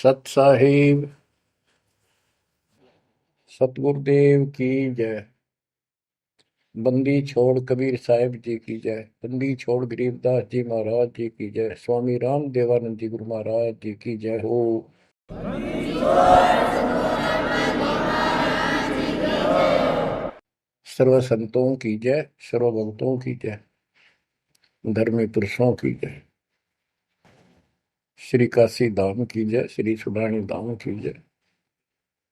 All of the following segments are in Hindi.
सत साहिब सतगुरुदेव की जय। बंदी छोड़ कबीर साहिब जी की जय। बंदी छोड़ गरीबदास जी महाराज जी की जय। स्वामी राम देवानंद जी गुरु महाराज जी की जय हो। सर्व संतों की जय, सर्व भक्तों की जय, धर्मी पुरुषों की जय। श्री काशी धाम की जय, श्री सुडानी धाम की जय,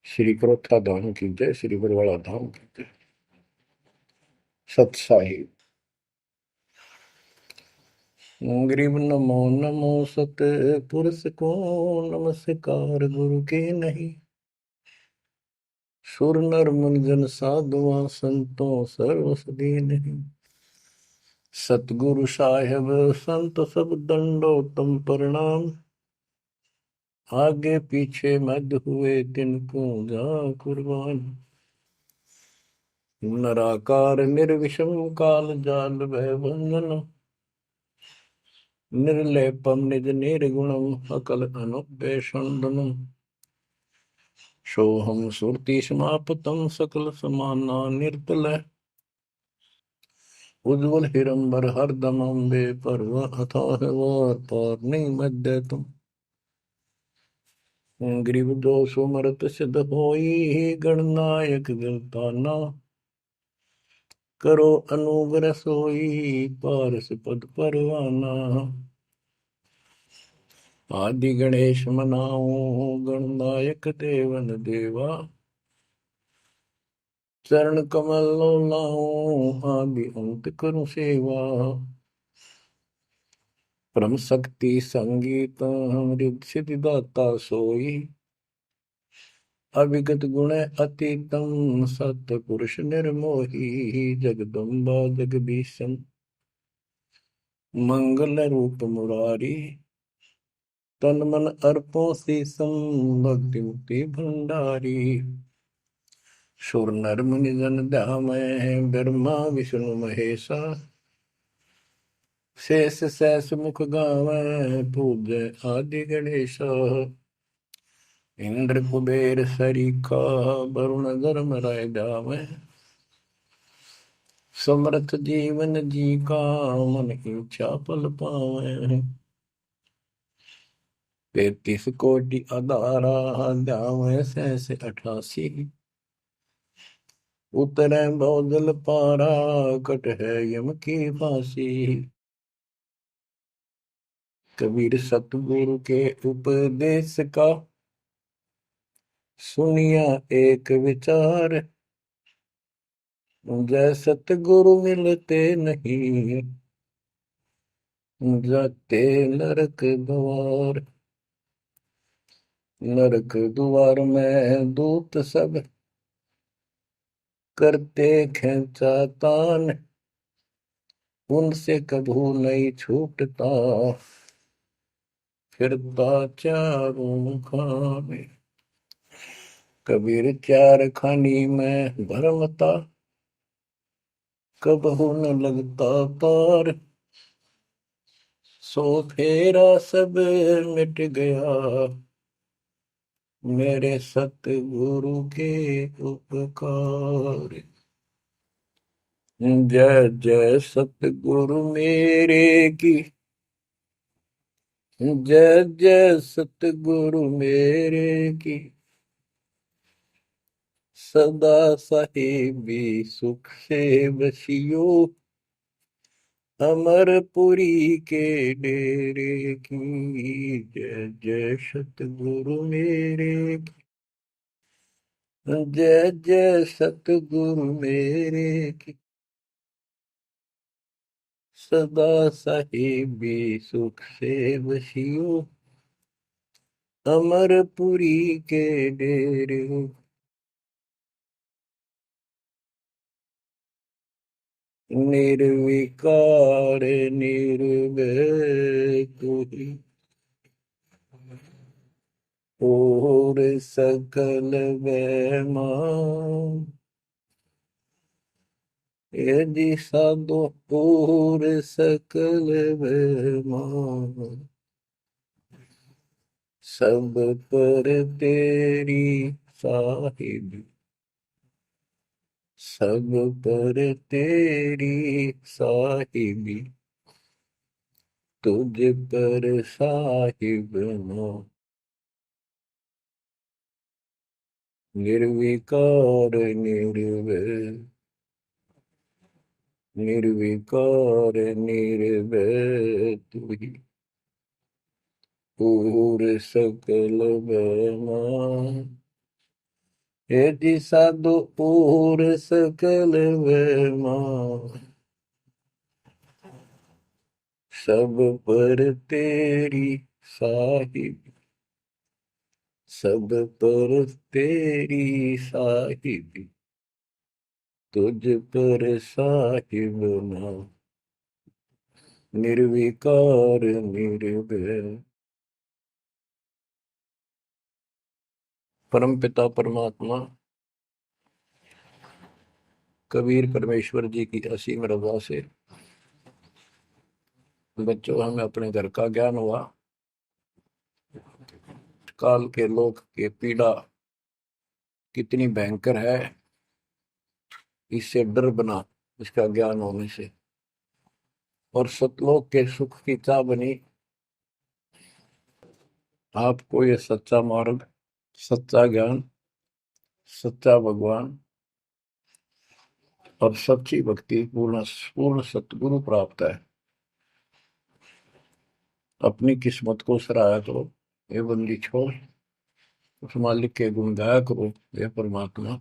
श्री क्रोथा धाम की जय, श्री बरवाड़ा धाम की जय। सत साहिब गरीब नमो नमो सत पुरुष को नमस्कार गुरु के नहीं। सुर नर मुनिजन साधुआ संतों सर्वस नहीं। सतगुरु साहेब संत सब दंडो तुम प्रणाम। आगे पीछे मध्य हुए तिनको जा कुर्बान। नराकार निर्विषम काल जाल भय बंधन। निर्लेपम निज निर्गुणम अकल अनुपेशंदनम। सोहम सुरति समापतम सकल समाना निर्तल। उज्ज्वल हिरंबर हरदम अम्बे पर्व अथाह वार पार नहीं मध्य तुम। ग्रीव दोष मरत सिद्ध होई गणनायक गिरताना। करो अनुग्रह सोई पारस पद परवाना। आदि गणेश मनाओ गणनायक देवन देवा। चरण कमल लाओ आदि अंत करूं सेवा। परम शक्ति संगीत अमृत सिद्धिदाता सोई। अविगत गुण अतीतम सत पुरुष निर्मोही। जगदम्बा जगदीशन मंगल रूप मुरारी। तन मन अर्पो शीसम भक्ति मुक्ति भंडारी। सुर नर मुनि जन ध्यामय ब्रह्मा विष्णु महेशा। शेष सहस मुख गावै पूज्य आदि गणेशा। इंद्र कुबेर सरीखा वरुण धर्म राय जावै। समर्थ जीवन जी का मन इच्छा पल पावै। 33 कोटि अदारा जावै सहस 88। उतरै बहुजल पारा कट है यम की फांसी। कबीर सतगुरु के उपदेश का सुनिया एक विचार। जय सतगुरु मिलते नहीं जाते नरक द्वार। नरक द्वार में दूत सब करते खेचा तान। उनसे कभू नहीं छूटता फिरता चारों खाने। कबीर चार खानी में भरमता कबहू न लगता पार। सो फेरा सब मिट गया मेरे सतगुरु के उपकार। जय जय सतगुरु मेरे की। जय जय सतगुरु मेरे की। सदा साहिबी सुख से बसियो। अमरपुरी के डेरे की। जय जय सतगुरु मेरे की। जय जय सतगुरु मेरे की। सदा साहिबी सुख से बसियो। अमरपुरी के डेरे। निर्विकार निर्भय तू ही और सकल वैमा। यदि साधो और सकल वैमा। सब पर तेरी साहिब, सब पर तेरी साहिबी, तुझ पर साहिब ना। निर्विकार निर्भय, निर्विकार निर्भय तू ही, पूर सकल बना। यदि साधु पूर सकल बना, सब पर तेरी साहिब, सब पर तेरी साहिबी, तुझ पर साहिब ना। निर्विकार निर्भय। परम पिता परमात्मा कबीर परमेश्वर जी की असीम रजा से बच्चों हमें अपने घर का ज्ञान हुआ। काल के लोक के पीड़ा कितनी भयंकर है, इससे डर बना इसका ज्ञान होने से। और सतलोक के सुख की चाह बनी आपको ये सच्चा मार्ग, सच्चा ज्ञान, सच्चा भगवान और सच्ची भक्ति, पूर्ण पूर्ण सतगुरु प्राप्त है। अपनी किस्मत को सराहा करो, ये बंदी छोड़, उस मालिक के गुण गाया करो। ये परमात्मा,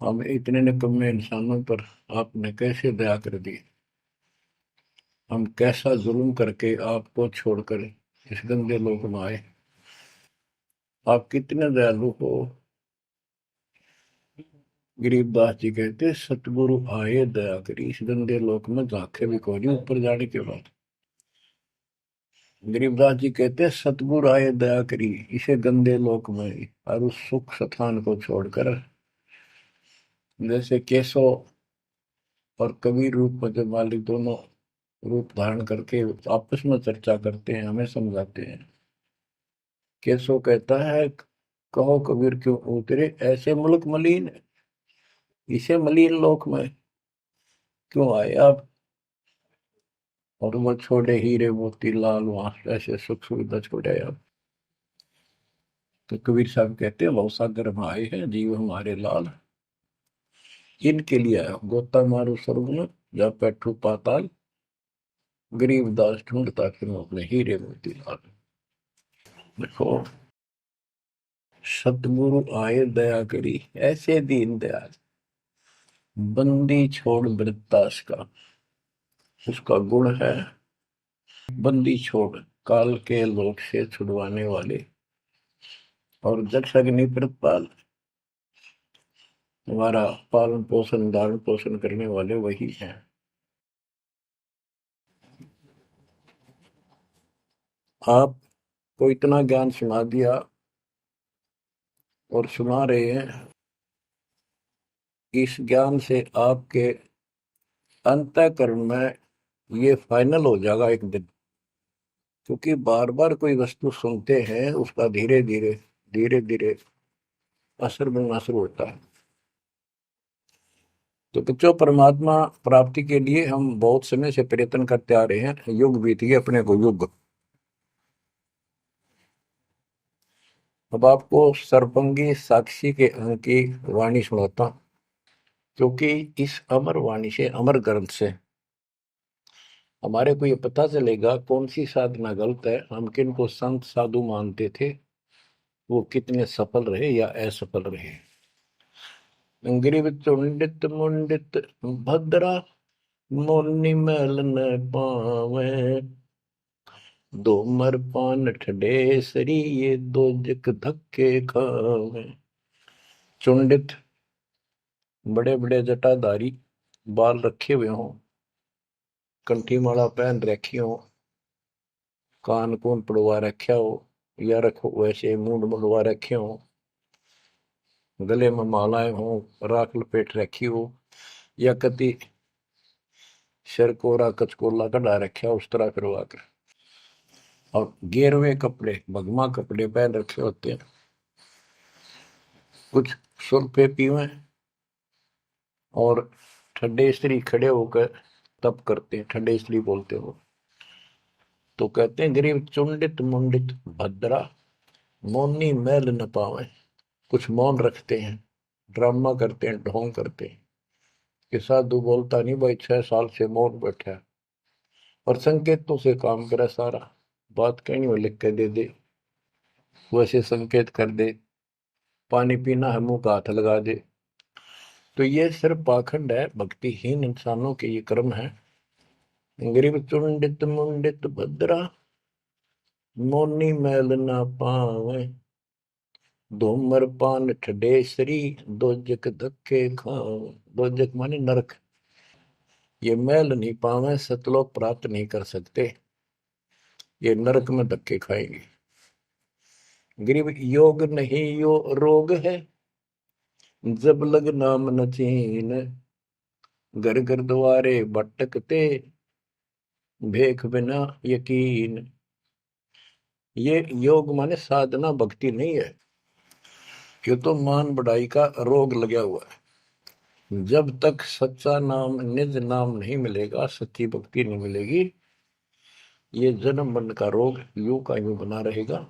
हम इतने निकम्मे इंसानों पर आपने कैसे दया कर दी। हम कैसा जुल्म करके आपको छोड़कर इस गंदे लोक में आए। आप कितने दयालु हो। गरीबदास जी कहते सतगुरु आए दया करी, इस गंदे लोक में झांके भी कोई नहीं ऊपर जाने के बाद। गरीबदास जी कहते सतगुरु आए दया करी इसे गंदे लोक में, और उस सुख स्थान को छोड़कर, जैसे केशव और कबीर रूप में जब मालिक दोनों रूप धारण करके आपस में चर्चा करते हैं, हमें समझाते हैं। केशव कहता है कहो कबीर क्यों उतरे ऐसे मुल्क मलिन, इसे मलिन लोक में क्यों आए आप। और वो छोड़े हीरे मोती लाल वहां ऐसे सुख सुविधा छोड़े आप। तो कबीर साहब कहते हैं भवसागर में आए हैं जीव हमारे लाल, इनके लिए आया गोता मारू स्वर्ग में जा बैठू पाताल, गरीबदास ढूंढता फिर अपने हीरे मोती लाल। देखो सतगुरु आए दया करी ऐसे दीन दयाल, बंदी छोड़ वृत्तास का उसका गुण है। बंदी छोड़ काल के लोक से छुड़वाने वाले, और जक्ष अग्नि प्रतपाल हमारा पालन पोषण धारण पोषण करने वाले वही हैं। आपको इतना ज्ञान सुना दिया और सुना रहे हैं, इस ज्ञान से आपके अंतःकरण में ये फाइनल हो जाएगा एक दिन। क्योंकि बार बार कोई वस्तु सुनते हैं उसका धीरे धीरे धीरे धीरे असर बनना शुरू होता है। तो बच्चों परमात्मा प्राप्ति के लिए हम बहुत समय से प्रयत्न करते आ रहे हैं, युग बीत गए अपने को युग। अब आपको सर्वंगी साक्षी के अंग की वाणी सुनाता हूं, क्योंकि इस अमर वाणी से, अमर ग्रंथ से हमारे को ये पता चलेगा कौन सी साधना गलत है, हम किन को संत साधु मानते थे, वो कितने सफल रहे या असफल रहे। ग्रीव चुंडित मुंडित भद्रा, मुनि मैल न पावे, दो मर पान ठडे सरी, ये दो जक धक्के खावे। चुंडित बड़े बड़े जटाधारी, बाल रखे हुए हों, कंठी माला पहन रखी हो, कान कून पड़वा रखा हो, या रखो वैसे मूंड मुंडवा रखे हो, गले में मालाएं हो, राख लपेट रखी हो, या कति सिर कोरा कचकोला कढ़ा रखा उस तरह करवा कर और गेरुए कपड़े भगवा कपड़े पहन रखे होते हैं, कुछ सुरफे पीवे और ठंडे स्त्री खड़े होकर तप करते हैं, ठंडे स्त्री बोलते हो। तो कहते हैं गरीब चुंडित मुंडित भद्रा मौनी मैल न पावे। कुछ मौन रखते हैं, ड्रामा करते हैं, ढोंग करते हैं कि साधु बोलता नहीं भाई, 6 साल से मौन बैठा है, और संकेतों से काम करे सारा, बात कहनी हो लिख के दे दे, वैसे संकेत कर दे, पानी पीना है मुंह का हाथ लगा दे। तो ये सिर्फ पाखंड है, भक्तिहीन इंसानों के ये कर्म है। गरीब चुंडित मुंडित भद्रा मौनी मैल ना पावे, धूमर पान ठडेसरी दोजक धक्के खावे। दोजक माने नरक। ये मैल नहीं पावे, सतलोक प्राप्त नहीं कर सकते, ये नरक में धक्के खाएंगे। गरीब योग नहीं यो रोग है, जब लग नाम न चीन, घर घर द्वारे भटकते भेख बिना यकीन। ये योग माने साधना भक्ति नहीं है, ये तो मान बढ़ाई का रोग लगा हुआ है। जब तक सच्चा नाम निज नाम नहीं मिलेगा, सच्ची भक्ति नहीं मिलेगी, ये जन्म मरण का रोग यूं का यूं बना रहेगा।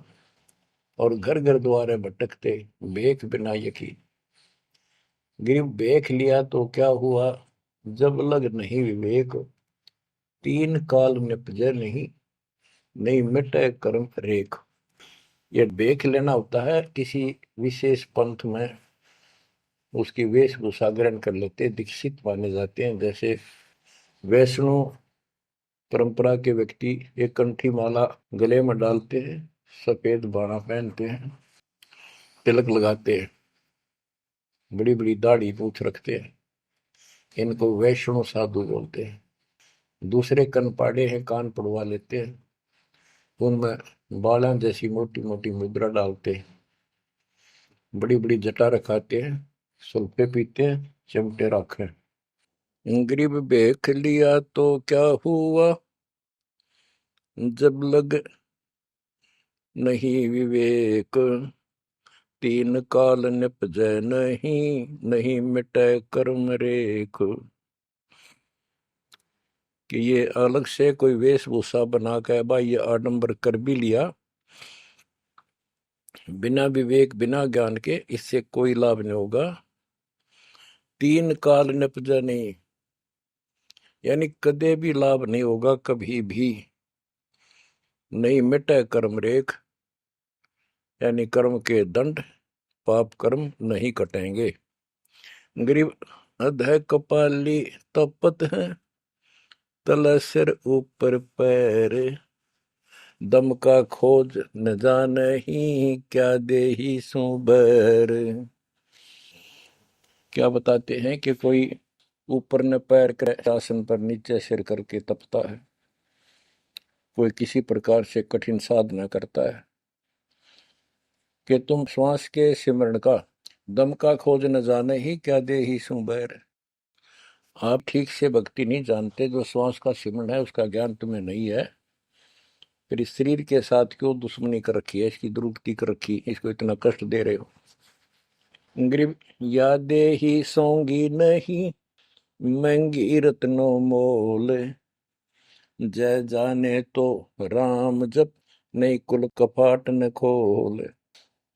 और घर घर द्वारे भटकते भेख बिना यकीन। गिर भेख लिया तो क्या हुआ, जब लग नहीं विवेक, तीन काल निपजे नहीं, नहीं मिटे कर्म रेख। ये भेख लेना होता है, किसी विशेष पंथ में उसकी वेशभूषा ग्रहण कर लेते, दीक्षित माने जाते हैं। जैसे वैष्णो परंपरा के व्यक्ति एक कंठी माला गले में डालते हैं, सफेद बाणा पहनते हैं, तिलक लगाते हैं, बड़ी बड़ी दाढ़ी पूछ रखते हैं, इनको वैष्णो साधु बोलते हैं। दूसरे कनपाड़े हैं, कान पड़वा लेते हैं, उनमें बाला जैसी मोटी मोटी मुद्रा डालते हैं, बड़ी बड़ी जटा रखाते हैं, सुल्फे पीते हैं, चिमटे रखे। गरीब भेख लिया तो क्या हुआ, जब लग नहीं विवेक, तीन काल निपजै नहीं, नहीं मिटे कर्म रेख। कि ये अलग से कोई वेशभूषा बना के भाई ये आडंबर कर भी लिया, बिना विवेक बिना ज्ञान के इससे कोई लाभ नहीं होगा। तीन काल निपजा नहीं, यानी कदे भी लाभ नहीं होगा, कभी भी नहीं मिटे कर्म रेख, यानी कर्म के दंड पाप कर्म नहीं कटेंगे। गरीब अध कपाली तपत है, तल सिर ऊपर पैर, दम का खोज न जाने ही, क्या दे ही सुबर। क्या बताते हैं कि कोई ऊपर न पैर कर आसन पर नीचे सिर करके तपता है, कोई किसी प्रकार से कठिन साधना करता है, कि तुम श्वास के सिमरण का दम का खोज न जाने ही, क्या दे ही सुबैर। आप ठीक से भक्ति नहीं जानते, जो श्वास का सिमरण है उसका ज्ञान तुम्हें नहीं है, फिर इस शरीर के साथ क्यों दुश्मनी कर रखी है, इसकी दुरुक्ति कर रखी, इसको इतना कष्ट दे रहे हो। गरीब यादे ही सोंगी नहीं, महंगी रत्नों मोल, जय जाने तो राम जप, नहीं कुल कपाट न खोल।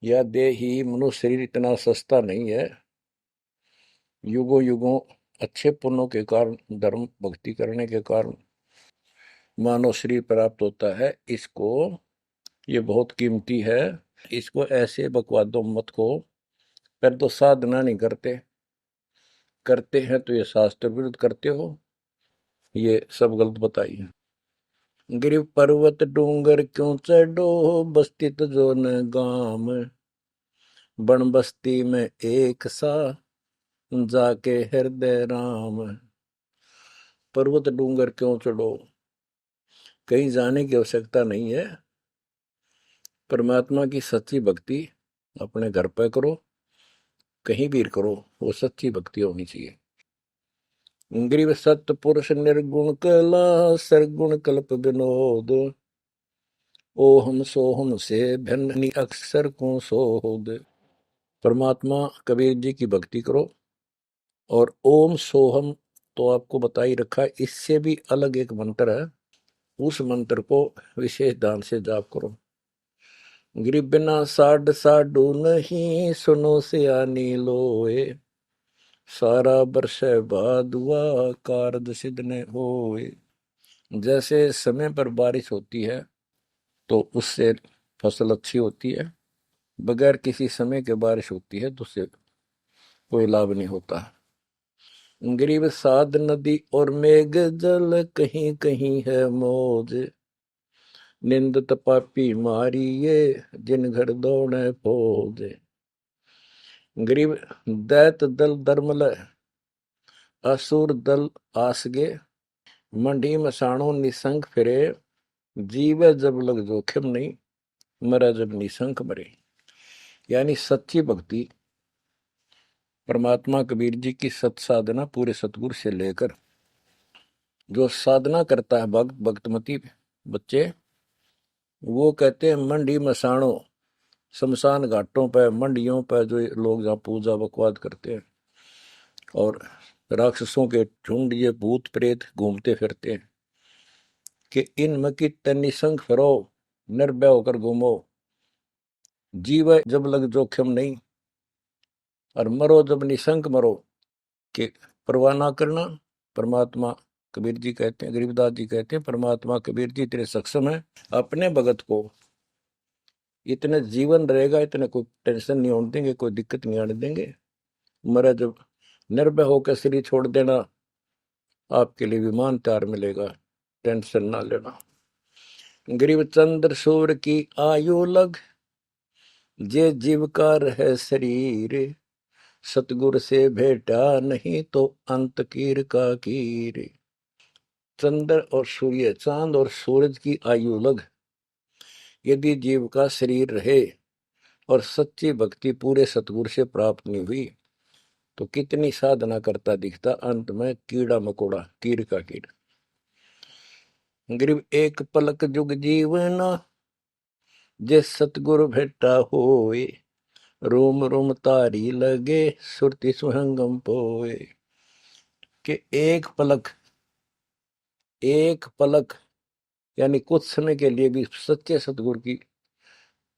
या दे ही मनुष्य शरीर इतना सस्ता नहीं है, युगों युगों अच्छे पुण्यों के कारण, धर्म भक्ति करने के कारण मानव शरीर प्राप्त होता है। इसको ये बहुत कीमती है, इसको ऐसे बकवादों मत को। पर तो साधना नहीं करते, करते हैं तो ये शास्त्र विरुद्ध करते हो, ये सब गलत बताइए। गिर पर्वत डूंगर क्यों चढ़ो, बस्ती तो जो न गाम, बन बस्ती में एक सा, जाके हृदय राम। पर्वत डूंगर क्यों चढ़ो, कहीं जाने की आवश्यकता नहीं है। परमात्मा की सच्ची भक्ति अपने घर पर करो, कहीं भी करो, वो सच्ची भक्ति होनी चाहिए। ग्रीव सत्य पुरुष निर्गुण कला, सरगुण कल्प विनोद, ओहम सोहम से भिन्न अक्सर को सोहद। परमात्मा कबीर जी की भक्ति करो। और ओम सोहम तो आपको बता ही रखा है, इससे भी अलग एक मंत्र है, उस मंत्र को विशेष ध्यान से जाप करो। गिरि बिना साड साडू नहीं, सुनो सियानी लोए। सारा बरस बादुआ, कारज सिद्ध न होए। जैसे समय पर बारिश होती है तो उससे फसल अच्छी होती है, बगैर किसी समय के बारिश होती है तो उससे कोई लाभ नहीं होता। गरीब साध नदी और मेघ जल, कहीं कहीं है मौज। निंदत पापी मारिये, जिन घर दौड़े फौज। गरीब दैत दल दरमल, असुर दल आसगे। मंडी मसाणों निसंग फिरे, जीव जब लग जोखिम नहीं, मरा जब निसंक मरे। यानी सच्ची भक्ति, परमात्मा कबीर जी की सत साधना पूरे सतगुरु से लेकर जो साधना करता है भक्त भक्तमती बच्चे, वो कहते हैं मंडी मसाणों, शमशान घाटों पर, मंडियों पर जो लोग जहाँ पूजा बकवाद करते हैं, और राक्षसों के झुंड, ये भूत प्रेत घूमते फिरते हैं कि इन मकी निसंग फिरो, निर्भय होकर घूमो, जीव जब लग जोखिम नहीं, और मरो जब निसंक मरो, कि परवाह ना करना। परमात्मा कबीर जी कहते हैं, गरीबदास जी कहते हैं, परमात्मा कबीर जी इतने सक्षम है, अपने भगत को इतने जीवन रहेगा, इतने कोई टेंशन नहीं होने देंगे, कोई दिक्कत नहीं आने देंगे। मरा जब निर्भय होकर शरीर छोड़ देना, आपके लिए विमान तैयार मिलेगा, टेंशन ना लेना। गरीब चंद्र सूर्य की आयु लग, जे जीव का रहे शरीर। सतगुर से भेटा नहीं, तो अंत कीर का कीर। चंद्र और सूर्य, चांद और सूरज की आयु लग, यदि जीव का शरीर रहे और सच्ची भक्ति पूरे सतगुरु से प्राप्त नहीं हुई, तो कितनी साधना करता दिखता, अंत में कीड़ा मकोड़ा, कीर का कीड़ा। गरीब एक पलक जुग जीवना, जे सतगुरु भेटा होए। रोम रोम तारी लगे, सुरति सुहंगम पोए। कि एक पलक यानी कुछ समय के लिए भी सच्चे सतगुरु की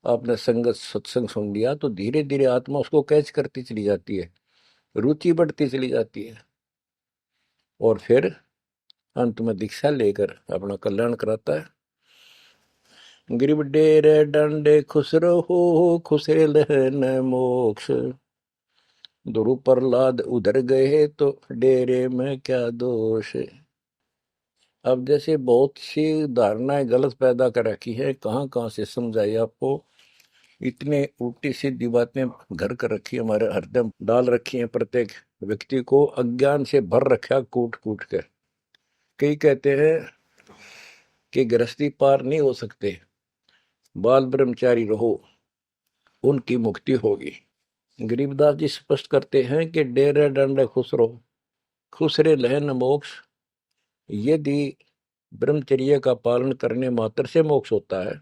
आपने संगत सत्संग सुन लिया, तो धीरे धीरे आत्मा उसको कैच करती चली जाती है, रुचि बढ़ती चली जाती है, और फिर अंत में दीक्षा लेकर अपना कल्याण कराता है। गिरिब डेरे डंडे खुश रहो, खुशे लहन मोक्ष। ध्रुव प्रहलाद उधर गए, तो डेरे में क्या दोष। अब जैसे बहुत सी धारणाएं गलत पैदा कर रखी है, कहाँ कहाँ से समझाई आपको। इतने उल्टी सीधी बातें घर कर रखी है, हमारे हृदय में डाल रखी है, प्रत्येक व्यक्ति को अज्ञान से भर रखा कूट कूट कर। कई कहते हैं कि गृहस्थी पार नहीं हो सकते, बाल ब्रह्मचारी रहो, उनकी मुक्ति होगी। गरीबदास जी स्पष्ट करते हैं कि डेरे डंडे खुश रहो, खुश रे लहन मोक्ष। यदि ब्रह्मचर्य का पालन करने मात्र से मोक्ष होता है,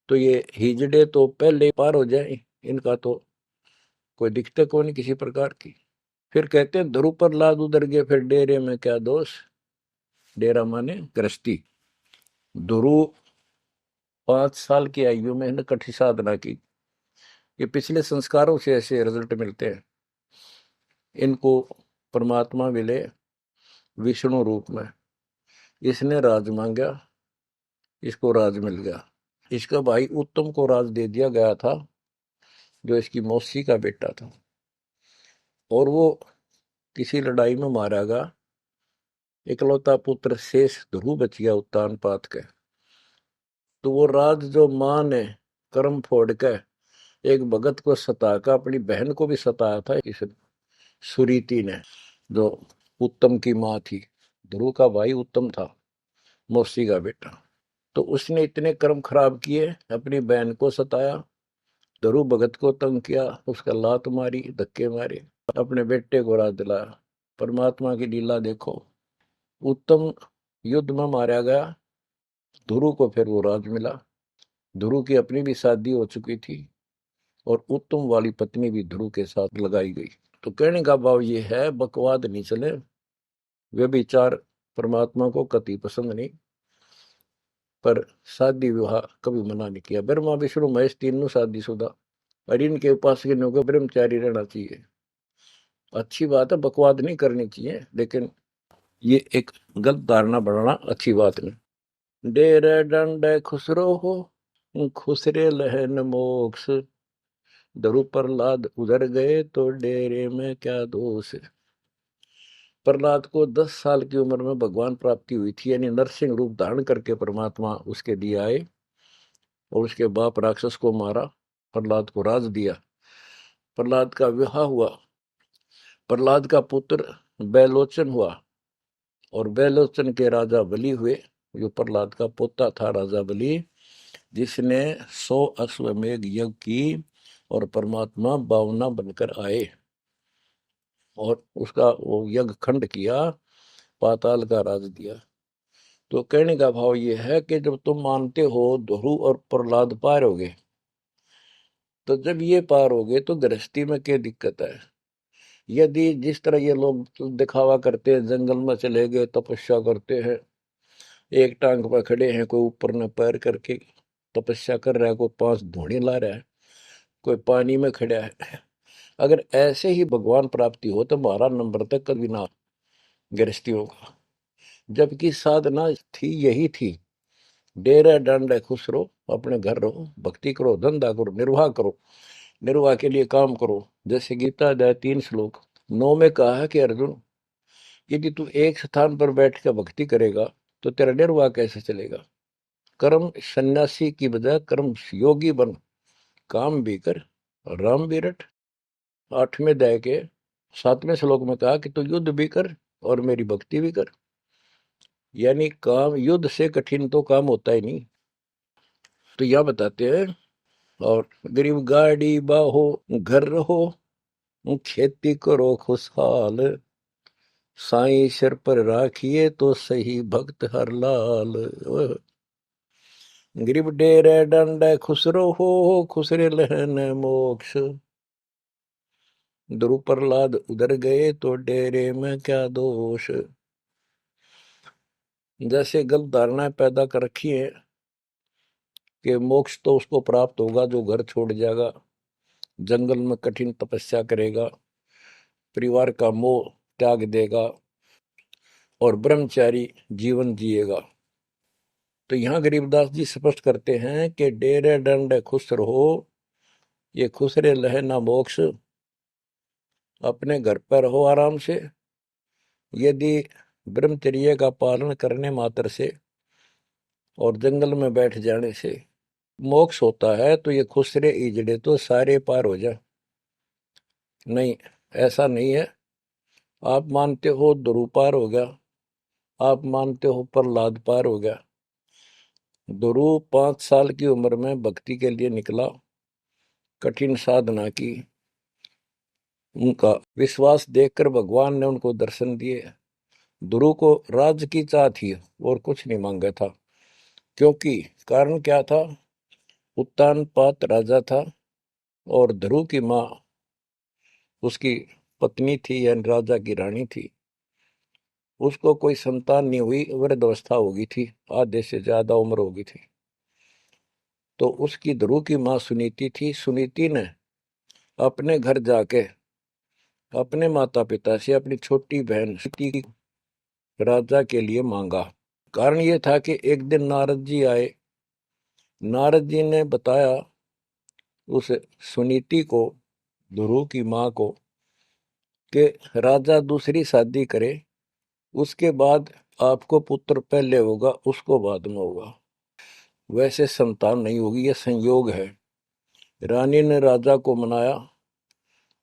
तो ये हिजड़े तो पहले पार हो जाए, इनका तो कोई दिक्कत को नहीं किसी प्रकार की। फिर कहते हैं ध्रुव पर लाद उधर गए, फिर डेरे में क्या दोष। डेरा माने गृहस्थी। ध्रुव 5 साल की आयु में ने कठी साधना की, ये पिछले संस्कारों से ऐसे रिजल्ट मिलते हैं। इनको परमात्मा मिले विष्णु रूप में, इसने राज मांगा, इसको राज मिल गया। इसका भाई उत्तम को राज दे दिया गया था, जो इसकी मौसी का बेटा था, और वो किसी लड़ाई में मारा गया। इकलौता पुत्र शेष ध्रुव बच गया उत्तान पात के। तो वो राज जो मां ने कर्म फोड़ के एक भगत को सताकर, अपनी बहन को भी सताया था इस सुरीति ने, जो उत्तम की मां थी। ध्रुव का भाई उत्तम था, मौसी का बेटा। तो उसने इतने कर्म खराब किए, अपनी बहन को सताया, ध्रुव भगत को तंग किया, उसका लात मारी, धक्के मारे, अपने बेटे को राज दिलाया। परमात्मा की लीला देखो। उत्तम युद्ध में मारा गया, ध्रुव को फिर वो राज मिला। ध्रुव की अपनी भी शादी हो चुकी थी और उत्तम वाली पत्नी भी ध्रुव के साथ लगाई गई। तो कहने का भाव ये है, बकवाद नहीं चले, वे विचार परमात्मा को कति पसंद नहीं। पर शादी विवाह कभी मना नहीं किया। ब्रह्मा विष्णु महेश तीनों शादीशुदा, और इनके उपासकों को ब्रह्मचारी रहना चाहिए। अच्छी बात है, बकवाद नहीं करनी चाहिए, लेकिन ये एक गलत धारणा बढ़ाना अच्छी बात नहीं। डेरे डंडे खुसरो हो, खुसरे लहन मोक्ष, दरु प्रहलाद उधर गए तो डेरे में क्या दोष। प्रहलाद को 10 साल की उम्र में भगवान प्राप्ति हुई थी, यानी नरसिंह रूप धारण करके परमात्मा उसके लिए आए और उसके बाप राक्षस को मारा, प्रहलाद को राज दिया। प्रहलाद का विवाह हुआ, प्रहलाद का पुत्र बैलोचन हुआ और बैलोचन के राजा बलि हुए। जो प्रहलाद का पोता था राजा बलि, जिसने 100 अश्वमेघ यज्ञ की और परमात्मा बावना बनकर आए और उसका वो यज्ञ खंड किया, पाताल का राज दिया। तो कहने का भाव ये है कि जब तुम मानते हो ध्रुव और प्रहलाद पार हो गए, तो जब ये पार हो गए तो गृहस्थी में क्या दिक्कत है। यदि जिस तरह ये लोग दिखावा करते हैं, जंगल में चले गए तपस्या करते हैं, एक टांग पर खड़े हैं, कोई ऊपर न पैर करके तपस्या कर रहा है, कोई 5 धूणी ला रहा है, कोई पानी में खड़ा है, अगर ऐसे ही भगवान प्राप्ति हो तो 12 नंबर तक कभी ना गृहस्थियों का। जबकि साधना थी यही थी, डेरा डंड खुश रहो, अपने घर रहो, भक्ति करो, धंधा करो, निर्वाह करो, निर्वाह के लिए काम करो। जैसे गीता अध्याय 3 श्लोक 9 में कहा है कि अर्जुन, यदि तू एक स्थान पर बैठ कर भक्ति करेगा तो तेरा निर्वाह कैसे चलेगा। कर्म सन्यासी की बजाय कर्म योगी बन, काम भी कर, राम भी रट। 8वें अध्याय के 7वें श्लोक में कहा कि तू युद्ध भी कर और मेरी भक्ति भी कर। यानी काम, युद्ध से कठिन तो काम होता ही नहीं। तो यह बताते हैं, और गरीब गाड़ी बाहो, घर रहो, खेती करो खुशहाल, साईं सिर पर राखिए तो सही भक्त हर लाल। गरीब डेरे डंड खुसरो हो, खुसरे लहन मोक्ष, ध्रुव प्रहलाद उधर गए तो डेरे में क्या दोष। जैसे गलत धारणाएं पैदा कर रखी है कि मोक्ष तो उसको प्राप्त होगा जो घर छोड़ जाएगा, जंगल में कठिन तपस्या करेगा, परिवार का मोह त्याग देगा और ब्रह्मचारी जीवन जिएगा। तो यहाँ गरीबदास जी स्पष्ट करते हैं कि डेरे डंड खुश रहो, ये खुश रे लहे ना मोक्ष, अपने घर पर रहो आराम से। यदि ब्रह्मचर्य का पालन करने मात्र से और जंगल में बैठ जाने से मोक्ष होता है, तो ये खुसरे इजड़े तो सारे पार हो जाए। नहीं, ऐसा नहीं है। आप मानते हो ध्रुव पार हो गया, आप मानते हो प्रहलाद पार हो गया। ध्रुव 5 साल की उम्र में भक्ति के लिए निकला, कठिन साधना की, उनका विश्वास देखकर भगवान ने उनको दर्शन दिए। ध्रुव को राज की चाह थी और कुछ नहीं मांगा था, क्योंकि कारण क्या था, उत्तानपाद राजा था और ध्रुव की माँ उसकी पत्नी थी, यानी राजा की रानी थी। उसको कोई संतान नहीं हुई, वृद्धावस्था हो गई थी, आधे से ज्यादा उम्र हो गई थी। तो उसकी ध्रुव की माँ सुनीति थी। सुनीति ने अपने घर जाके अपने माता पिता से अपनी छोटी बहन सुनीति राजा के लिए मांगा। कारण ये था कि एक दिन नारद जी आए, नारद जी ने बताया उस सुनीति को, ध्रुव की माँ को, कि राजा दूसरी शादी करे, उसके बाद आपको पुत्र पहले होगा, उसको बाद में होगा, वैसे संतान नहीं होगी, यह संयोग है। रानी ने राजा को मनाया,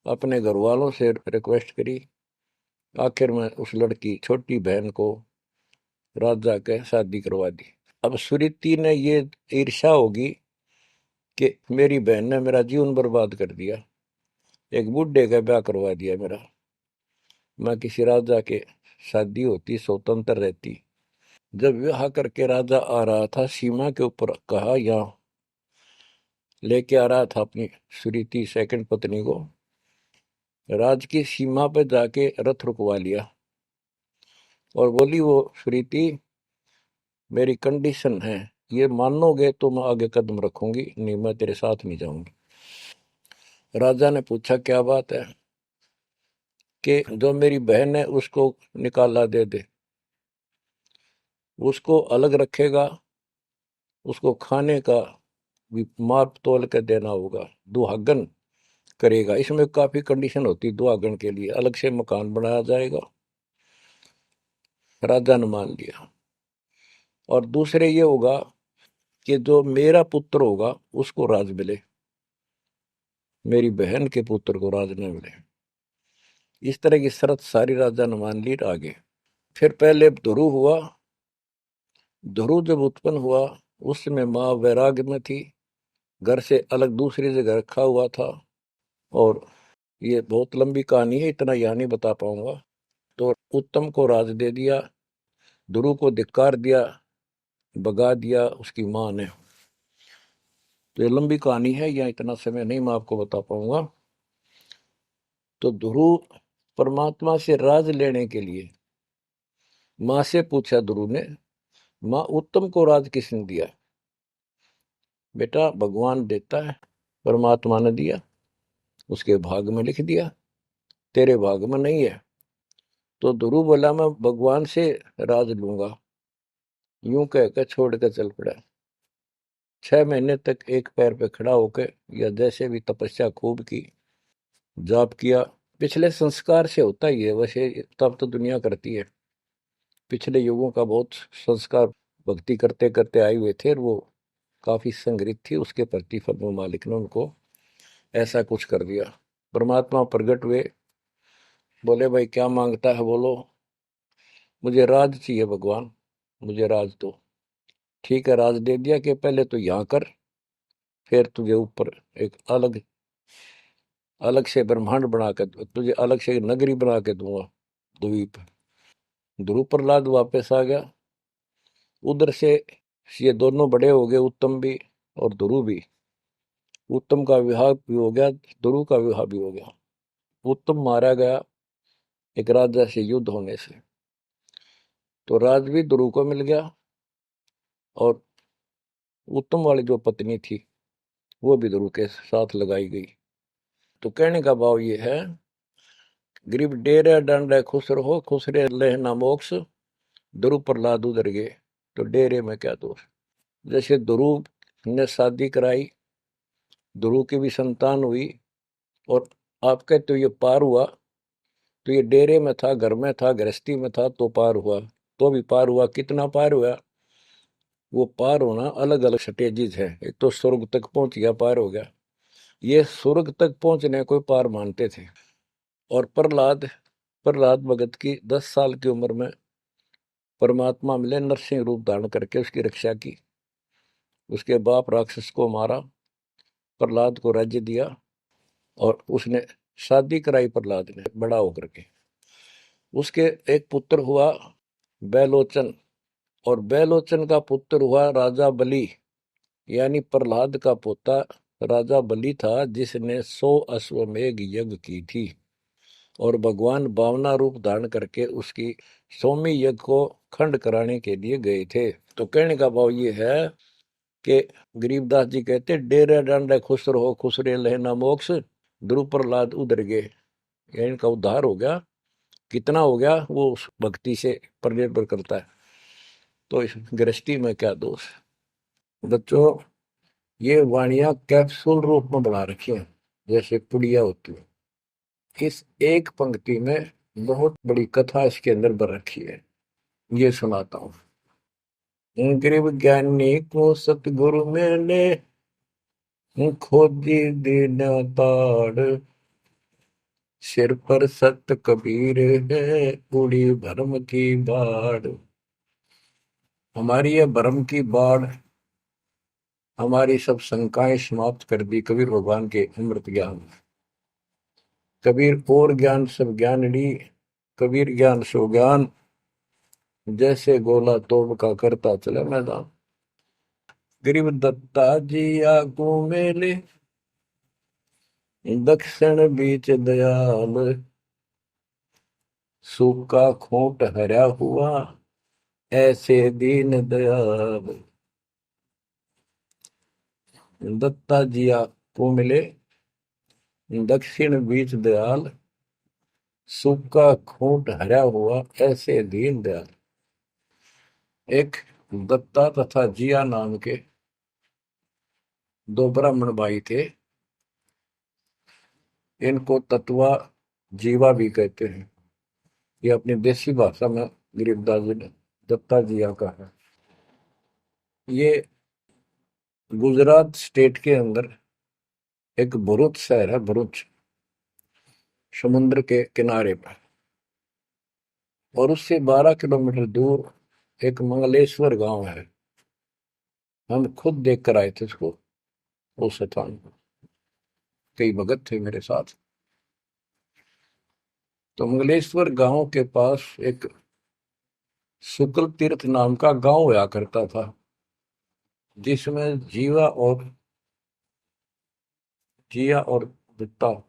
अपने घर वालों से रिक्वेस्ट करी, आखिर में उस लड़की छोटी बहन को राजा के शादी करवा दी। अब सुरीति ने ये ईर्ष्या होगी कि मेरी बहन ने मेरा जीवन बर्बाद कर दिया, एक बूढ़े का ब्याह करवा दिया मेरा, मैं किसी राजा के शादी होती, स्वतंत्र रहती। जब विवाह करके राजा आ रहा था सीमा के ऊपर, कहा यहाँ लेके आ रहा था अपनी सुरीति सेकंड पत्नी को, राज की सीमा पे जाके रथ रुकवा लिया और बोली, वो सुरीति मेरी कंडीशन है, ये मानोगे तो मैं आगे कदम रखूंगी, नहीं मैं तेरे साथ नहीं जाऊंगी। राजा ने पूछा क्या बात है, कि जो मेरी बहन है उसको निकाला दे दे, उसको अलग रखेगा, उसको खाने का भी माप तोल के देना होगा, दुहागन करेगा। इसमें काफी कंडीशन होती, दुहागन के लिए अलग से मकान बनाया जाएगा। राजा ने मान लिया। और दूसरे ये होगा कि जो मेरा पुत्र होगा उसको राज मिले, मेरी बहन के पुत्र को राज न मिले। इस तरह की शर्त सारी राजा ने मान ली। आगे फिर पहले ध्रुव हुआ। ध्रुव जब उत्पन्न हुआ उस समय माँ वैराग्य में थी, घर से अलग दूसरी जगह रखा हुआ था। और ये बहुत लंबी कहानी है, इतना यहाँ नहीं बता पाऊंगा। तो उत्तम को राज दे दिया, ध्रुव को धिक्कार दिया, भगा दिया उसकी माँ ने। तो ये लंबी कहानी है, यहाँ इतना समय नहीं मैं आपको बता पाऊंगा। तो ध्रुव परमात्मा से राज लेने के लिए माँ से पूछा ध्रुव ने, माँ उत्तम को राज किसने दिया? बेटा भगवान देता है, परमात्मा ने दिया, उसके भाग में लिख दिया, तेरे भाग में नहीं है। तो ध्रुव बोला मैं भगवान से राज लूंगा। यूं कहकर छोड़ कर चल पड़ा। 6 महीने तक एक पैर पे खड़ा होकर, या जैसे भी तपस्या खूब की, जाप किया। पिछले संस्कार से होता ही है वैसे, तब तो दुनिया करती है। पिछले युगों का बहुत संस्कार भक्ति करते करते आए हुए थे, और वो काफी संग्रहित थी, उसके प्रतिफल में मालिक ने उनको ऐसा कुछ कर दिया। परमात्मा प्रकट हुए, बोले भाई क्या मांगता है बोलो। मुझे राज चाहिए भगवान, मुझे राज दो। ठीक है, राज दे दिया कि पहले तो यहाँ कर, फिर तुझे ऊपर एक अलग अलग से ब्रह्मांड बना के, तुझे अलग से नगरी बना के दूंगा, द्वीप। ध्रुव प्रहलाद वापस आ गया उधर से। ये दोनों बड़े हो गए, उत्तम भी और ध्रुव भी। उत्तम का विवाह भी हो गया, ध्रुव का विवाह भी हो गया। उत्तम मारा गया एक राजा से युद्ध होने से, तो राज भी ध्रुव को मिल गया, और उत्तम वाली जो पत्नी थी वो भी ध्रुव के साथ लगाई गई। तो कहने का भाव ये है, गरीब डेरे डंडे खुश रहो, खुश रे लेना मोक्ष, ध्रुव प्रहलाद उधर गए, तो डेरे में क्या दोष। जैसे ध्रुव ने शादी कराई, ध्रुव की भी संतान हुई, और आपके तो ये पार हुआ, तो ये डेरे में था, घर में था, गृहस्थी में था, तो पार हुआ। तो भी पार हुआ, कितना पार हुआ? वो पार होना अलग अलग स्टेजेस है। एक तो स्वर्ग तक पहुंच गया, पार हो गया। ये स्वर्ग तक पहुंचने को पार मानते थे। और प्रहलाद प्रहलाद भगत की 10 साल की उम्र में परमात्मा मिले, नरसिंह रूप धारण करके उसकी रक्षा की। उसके बाप राक्षस को मारा, प्रहलाद को राज्य दिया, और उसने शादी कराई प्रहलाद ने बड़ा होकर के। उसके एक पुत्र हुआ बैलोचन, और बैलोचन का पुत्र हुआ राजा बलि, यानी प्रहलाद का पोता राजा बलि था, जिसने 100 अश्वमेघ यज्ञ की थी। और भगवान बावना रूप धारण करके उसकी 100वीं यज्ञ को खंड कराने के लिए गए थे। तो कहने का भाव ये है कि गरीबदास जी कहते, डेरे डांडे खुश रहो, खुश रे लेना मोक्ष, ध्रुव प्रहलाद उधर गए। इनका उद्धार हो गया। कितना हो गया वो उस भक्ति से पर निर्भर करता है। तो इस गृहस्थी में क्या दोष। बच्चों, ये वाणियां कैप्सूल रूप में बना रखी हैं, जैसे पुड़िया होती है। इस एक पंक्ति में बहुत बड़ी कथा इसके अंदर भर रखी है। ये सुनाता हूँ। गरीब ज्ञानी को सतगुरु मिले, खोजी दीन ताड़, सिर पर सत कबीर है, उड़ी भरम की बाढ़। हमारी यह भरम की बाढ़, हमारी सब शंकाएं समाप्त कर दी कबीर भगवान के अमृत ज्ञान। कबीर और ज्ञान सब ज्ञान ली, कबीर ज्ञान सो ज्ञान, जैसे गोला तोड़ का करता चले मैदान। गरीब दत्ता जी आगू मेले, दक्षिण बीच दयाल, सूखा खूंट हरा हुआ, ऐसे दीन दयाल। दत्ता जी आगू मिले, दक्षिण बीच दयाल, सूखा खूंट हरा हुआ, ऐसे दीन दयाल। एक दत्ता तथा जिया नाम के दो ब्राह्मण भाई थे। इनको तत्वा जीवा भी कहते हैं। ये अपनी देसी भाषा में गरीबदास जी ने दत्ता जिया का है। ये गुजरात स्टेट के अंदर एक भरूच शहर है, भरूच, समुद्र के किनारे पर। और उससे 12 किलोमीटर दूर एक मंगलेश्वर गांव है। हम खुद देख कर आए थे उसको, उस स्थान को। कई भगत थे मेरे साथ। तो मंगलेश्वर गांव के पास एक शुक्ल तीर्थ नाम का गांव हुआ करता था, जिसमें जिया और दत्ता,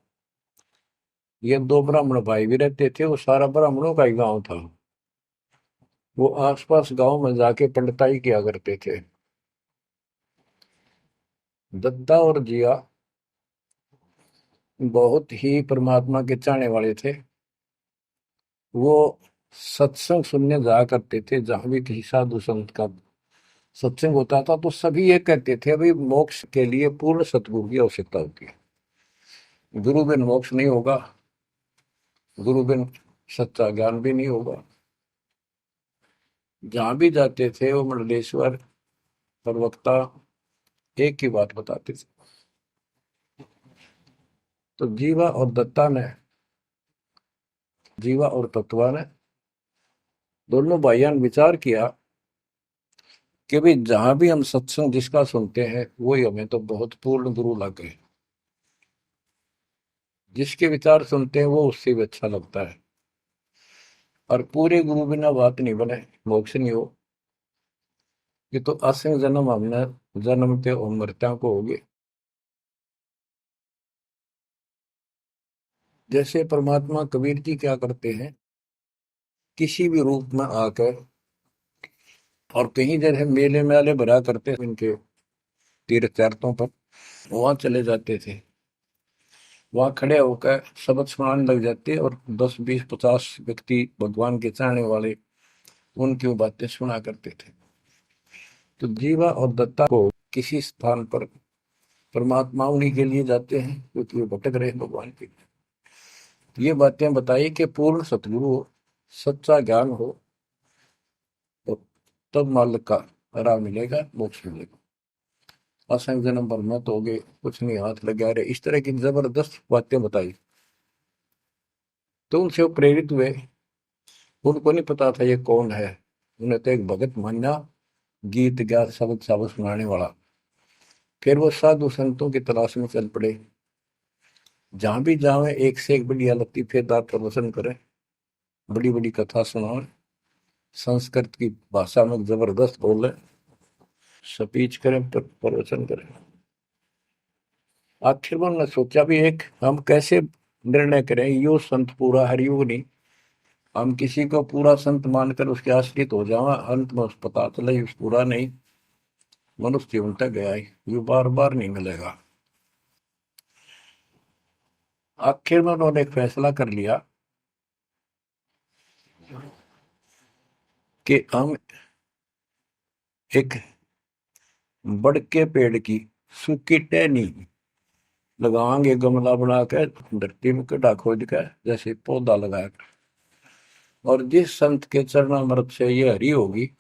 ये दो ब्राह्मण भाई भी रहते थे। वो सारा ब्राह्मणों का ही गांव था। वो आसपास गांव में जाके पंडिताई किया करते थे। दत्ता और जिया बहुत ही परमात्मा के चाहने वाले थे। वो सत्संग सुनने जाया करते थे। जहां भी किसी साधु संत का सत्संग होता था तो सभी ये कहते थे अभी मोक्ष के लिए पूर्ण सतगुरु की आवश्यकता होती है। गुरु बिन मोक्ष नहीं होगा, गुरु बिन सच्चा ज्ञान भी नहीं होगा। जहां भी जाते थे वो मंडलेश्वर प्रवक्ता एक ही बात बताते थे। तो जीवा और तत्वा ने दोनों भाइयों ने विचार किया कि भाई जहां भी हम सत्संग जिसका सुनते हैं वही हमें तो बहुत पूर्ण गुरु लगे। जिसके विचार सुनते हैं वो उससे भी अच्छा लगता है। और पूरे गुरु बिना बात नहीं बने, मोक्ष नहीं हो। ये तो असंग जन्म हमने जन्मते और मरत्या को होगे। जैसे परमात्मा कबीर जी क्या करते हैं, किसी भी रूप में आकर और कहीं जगह मेले मेले भरा करते हैं इनके तीर्थ तीर्थों पर, वहां चले जाते थे। वहां खड़े होकर शब्द सुनाने लग जाते और 10 20 50 व्यक्ति भगवान के चाहने वाले उनकी बातें सुना करते थे। तो जीवा और दत्ता को किसी स्थान पर परमात्मा उन्हीं के लिए जाते हैं क्योंकि वो भटक रहे हैं भगवान की। ये बातें बताई कि पूर्ण सतगुरु हो, सच्चा ज्ञान हो, तो तब मालिक का राह मिलेगा, मोक्ष मिलेगा। असंग जन्म पर मत हो गए, कुछ नहीं हाथ लगा रहे, इस तरह की जबरदस्त बातें बताई। तो उनसे वो प्रेरित हुए। उनको नहीं पता था ये कौन है। उन्हें तो एक भगत मान्या, गीत गा शब्द शब्द सुनाने वाला। फिर वो साधु संतों की तलाश में चल पड़े। जहां भी जावे एक से एक बढ़िया लतीफेदार प्रवचन करे, बड़ी बड़ी कथा सुनाए, संस्कृत की भाषा में जबरदस्त बोले, स्पीच करें, प्रवचन करें। आखिर में उन्होंने सोचा भी एक हम कैसे निर्णय करें, यो संत पूरा हरियो नहीं। हम किसी को पूरा संत मानकर उसके आश्रित हो जावा, अंत में उस पता चले उस पूरा नहीं, मनुष्य जीवन तक गया ही, ये बार बार नहीं मिलेगा। आखिर में उन्होंने एक फैसला कर लिया कि हम एक बड़ के पेड़ की सूखी टहनी लगाएंगे, गमला बना के धरती में गड्ढा खोद के जैसे पौधा लगाया। और जिस संत के चरणामृत से ये हरी होगी,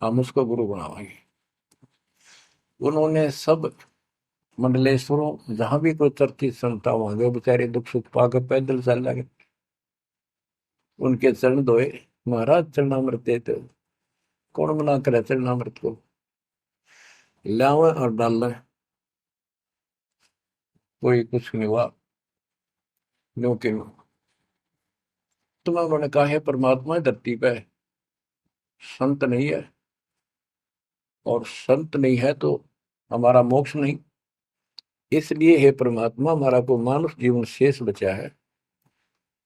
हम उसको गुरु बनाएंगे। उन्होंने सब मंडलेश्वरों जहां भी कोई चर्चित संत होंगे, बेचारे दुख सुख पाकर पैदल चल लगे, उनके चरण धोए। महाराज चरणामृत देते, कौन मना करे चरणामृत को, लावे और डाल। कोई कुछ नहीं हुआ। क्योंकि तुम्हें उन्होंने कहा है परमात्मा धरती पे है, संत नहीं है, और संत नहीं है तो हमारा मोक्ष नहीं। इसलिए हे परमात्मा, हमारा को मानुष जीवन शेष बचा है,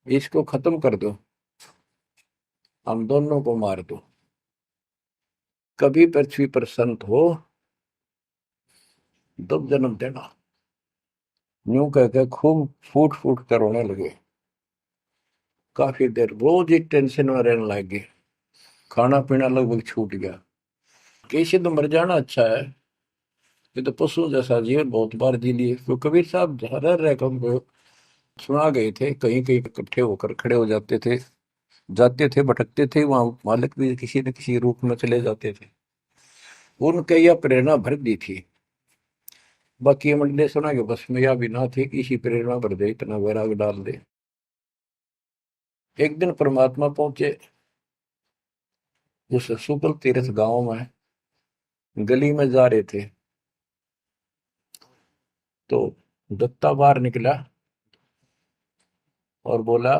इसको खत्म कर दो, हम दोनों को मार दो। कभी पृथ्वी पर संत हो तब जन्म देना। यूं कहकर खूब फूट फूट कर रोने लगे। काफी देर रोज ही टेंशन में रहने लगे, खाना पीना लगभग छूट गया। कैसे तो मर जाना अच्छा है, ये तो पशु जैसा जीवन बहुत बार जी लिए। तो कबीर साहब रह रह कर हमको सुना गए थे, कहीं कहीं इकट्ठे होकर खड़े हो जाते थे, जाते थे, भटकते थे, वहां मालिक भी किसी न किसी रूप में चले जाते थे। उनके यह प्रेरणा भर दी थी। बाकी मंडले सुना के बस में यह भी ना थी कि इसी प्रेरणा भर दे, इतना वैराग डाल दे। एक दिन परमात्मा पहुंचे उस सुकल तीर्थ गांव में, गली में जा रहे थे तो दत्ता बाहर निकला और बोला,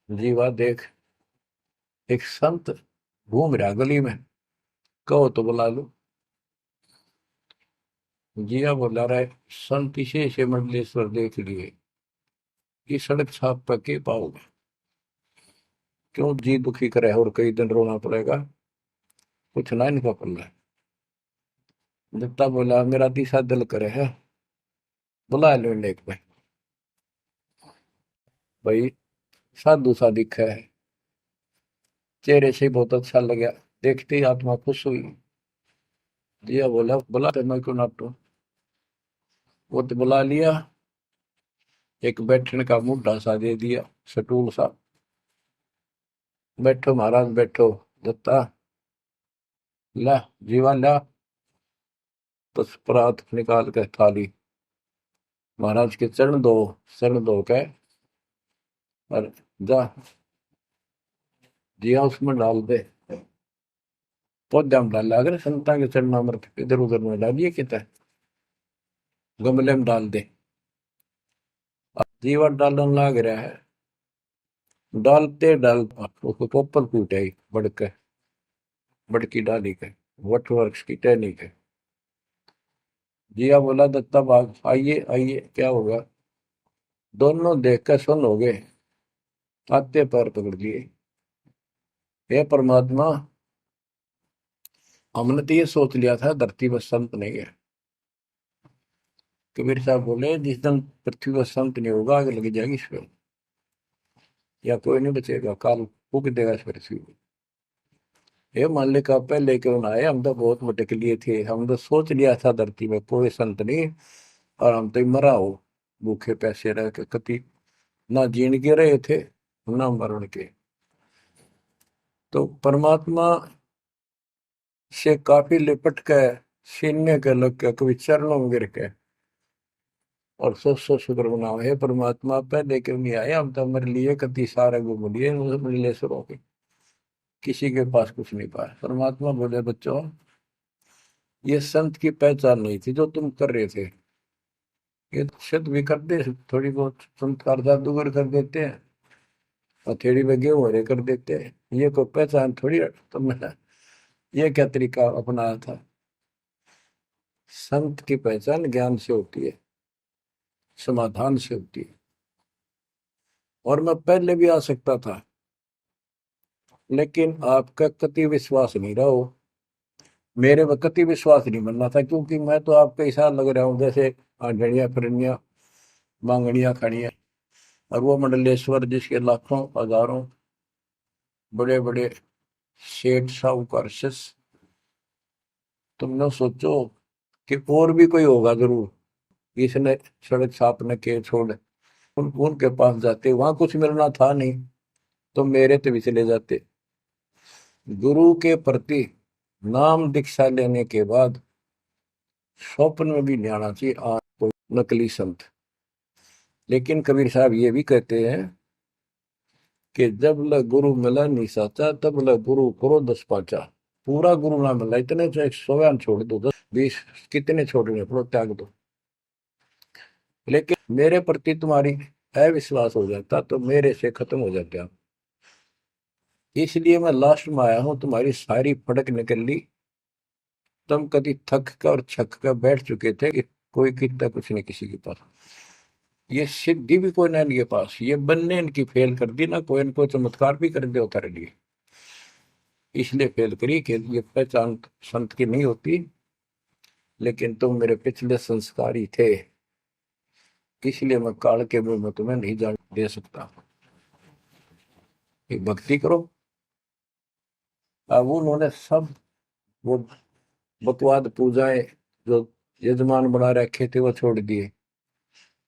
जीवा देख, एक संत घूम रहा गली में, कहो तो बुला लो। जिया बोला रहा है, संत इसे से मंडलेश्वर देख लिए, ये सड़क छाप पर के पाओगे, क्यों जी दुखी करे और कई दिन रोना पड़ेगा, कुछ ना इनका पल्ला। दत्ता बोला, मेरा तीसरा दिल करे है, बुला लो इन्हें एक भाई। भाई साधु सा दिखा है, चेहरे से बहुत अच्छा लगा, देखते ही आत्मा खुश हुई। जिया बोला, बुला तो मैं क्यों नाटू। वो तो बुला लिया, एक बैठने का मुड्ढा सा दे दिया, सटूल सा। बैठो महाराज बैठो। दत्ता, ला जीवा ला, बस परात निकाल के थाली महाराज के चरण धो के और जा जिया उसमें डाल दे। पौधा में डाल, अगर संता के चरण अमृत इधर उधर में डालिए, कितना गमले में डाल दे। अब जीवा डालने लग रहा है, डालते डालता उसको पोपल फूट आई बड़के, बड़की डाली के, वट वृक्ष की टहनी के। जिया बोला, दत्ता बाग आइए आइए, क्या होगा। दोनों देख कर सुन हो गए, आते पैर पकड़ लिए। हे परमात्मा, हमने तो ये सोच लिया था धरती पर संत नहीं है। कबीर साहब बोले, जिस दिन पृथ्वी पर संत नहीं होगा, आग लग जाएगी इस पर, या कोई नहीं बचेगा, काल फूक देगा इस पृथ्वी को। ये मान का पहले क्यों ना आए, हम तो बहुत भटक लिए थे, हम तो सोच लिया था धरती में कोई संत नहीं, और हम तो मरा हो भूखे पैसे रह के, कति ना जीण के रहे थे ना मरण के। तो परमात्मा से काफी लिपट के, सीने के लग के, कभी चरणों में गिर के, और सौ शुक्र मनाओ, हे परमात्मा पहले क्यों नहीं आए, हम तो हमारे लिए कति सारे घूम लिए मंडलेश्वरों के, किसी के पास कुछ नहीं पाया। परमात्मा बोले, बच्चों ये संत की पहचान नहीं थी जो तुम कर रहे थे, ये सिद्ध भी कर दे थोड़ी बहुत, चमत्कार जादूगर कर देते हैं, हथेड़ी में गेहूं हरे कर देते हैं, ये कोई पहचान थोड़ी तुमने ये क्या तरीका अपनाया था। संत की पहचान ज्ञान से होती है, समाधान से होती है। और मैं पहले भी आ सकता था, लेकिन आपका कति विश्वास नहीं रहा हो, मेरे में कति विश्वास नहीं बनना था, क्योंकि मैं तो आपके हिसाब लग रहा हूँ जैसे आंधड़िया फिरनिया मांगड़िया खड़िया, और वो मंडलेश्वर जिसके लाखों हजारों बड़े बड़े सेठ साहूकार शिष्य। तुमने सोचो कि और भी कोई होगा जरूर, इसने सड़क छापने के छोड़ उनके पास जाते, वहां कुछ मिलना था नहीं तो मेरे तो भी चले जाते। गुरु के प्रति नाम दीक्षा लेने के बाद स्वप्न में भी नहीं आना चाहिए आज कोई नकली संत। लेकिन कबीर साहब ये भी कहते हैं कि जब ल गुरु मिला नहीं साचा, तब ल गुरु करो 10 पाचा। पूरा गुरु ना मिला, इतने चाहे 100 छोड़ दो, 10 20 कितने छोड़ने पड़ो, त्याग दो, लेकिन मेरे प्रति तुम्हारी अविश्वास हो जाता तो मेरे से खत्म हो जाते आप। इसलिए मैं लास्ट में आया हूं, तुम्हारी सारी फड़क निकल ली। तुम कभी थक कर और छक कर बैठ चुके थे कि कोई कितना कुछ नहीं किसी के पास। ये सिद्धि भी कोई ना इनके पास, ये बनने इनकी फेल कर दी ना, कोई इनको चमत्कार भी कर दे उतारे लिए। इसलिए फेल करी कि ये पहचान संत की नहीं होती। लेकिन तुम मेरे पिछले संस्कारी थे, इसलिए मैं काल के मुंह में तुम्हें नहीं जान दे सकता। एक भक्ति करो। अब उन्होंने सब वो बकवाद पूजाएं जो यजमान बना रखे थे वो छोड़ दिए।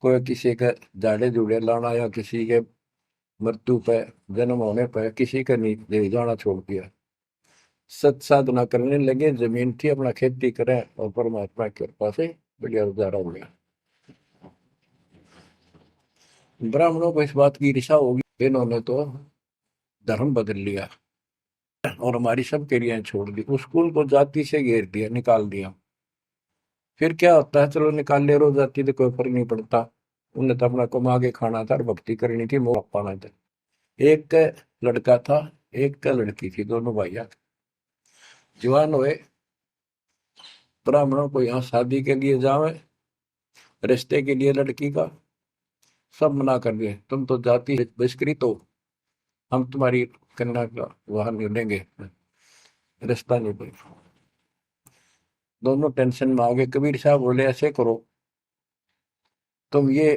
कोई किसी का झाड़े झूड़े लाना या किसी के मृत्यु पे, जन्म होने पर किसी का नहीं ले जाना छोड़ दिया। सत साधना करने लगे, जमीन थी अपना खेती करें और परमात्मा की कृपा से बढ़िया गुजारा हो गया। ब्राह्मणों को इस बात की ईर्षा होगी, इन्होंने तो धर्म बदल लिया और हमारी सब क्रियाएं छोड़ दी, उस कुल को जाति से घेर दिया, निकाल दिया। फिर क्या होता है, चलो निकाल ले रो जाति तो कोई फर्क नहीं पड़ता। उन्हें तो अपना कमा के खाना था और भक्ति करनी थी, मोह पाना था। एक का लड़का था, एक का लड़की थी, दोनों भैया जवान हुए। ब्राह्मणों को यहाँ शादी के लिए जावे, रिश्ते के लिए लड़की का सब मना कर दिए, तुम तो जाति बहिष्कृत हो, हम तुम्हारी कन्या का वहां नहीं लेंगे, रिश्ता नहीं कोई। दोनों टेंशन में आ गए। कबीर साहब बोले ऐसे करो, तुम ये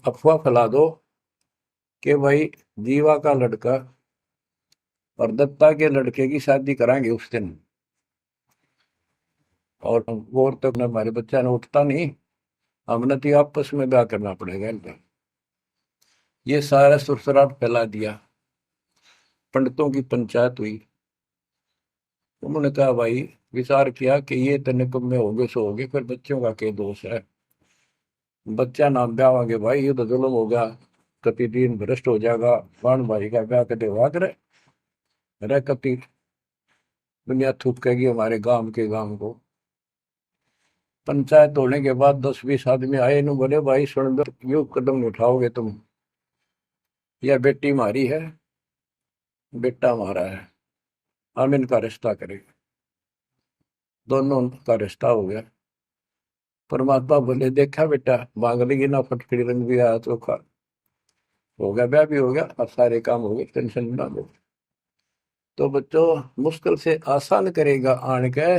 अफवाह फैला दो कि भाई जीवा का लड़का और दत्ता के लड़के की शादी कराएंगे उस दिन, और वो तो हमारे बच्चा ने उठता नहीं, हमने तो आपस में ब्याह करना पड़ेगा इनका। ये सारा सुरसराट फैला दिया। पंडितों की पंचायत हुई। उन्होंने कहा भाई, विचार किया कि ये तो निकम्मे में होगे सो होगे, फिर बच्चों का क्या दोष है। बच्चा नाम ब्याह भाई, ये तो जुल्म होगा, कति दिन भ्रष्ट हो जाएगा। बाण भाई का ब्याह कदे हुआ करे, रह कति दुनिया थूकेगी हमारे गांव को। पंचायत होने के बाद 10-20 आदमी आए, इन बोले भाई सुन दो, यो कदम नहीं उठाओगे तुम, यह बेटी हमारी है, बेटा हमारा है, हम इनका रिश्ता करेंगे। दोनों का रिश्ता हो गया। परमात्मा बोले देखा बेटा, मांग लेगी ना फटकड़ी रंग भी आया तो हो गया, ब्याह भी हो गया और सारे काम हो गए, टेंशन ना लो। तो बच्चों मुश्किल से आसान करेगा आन के,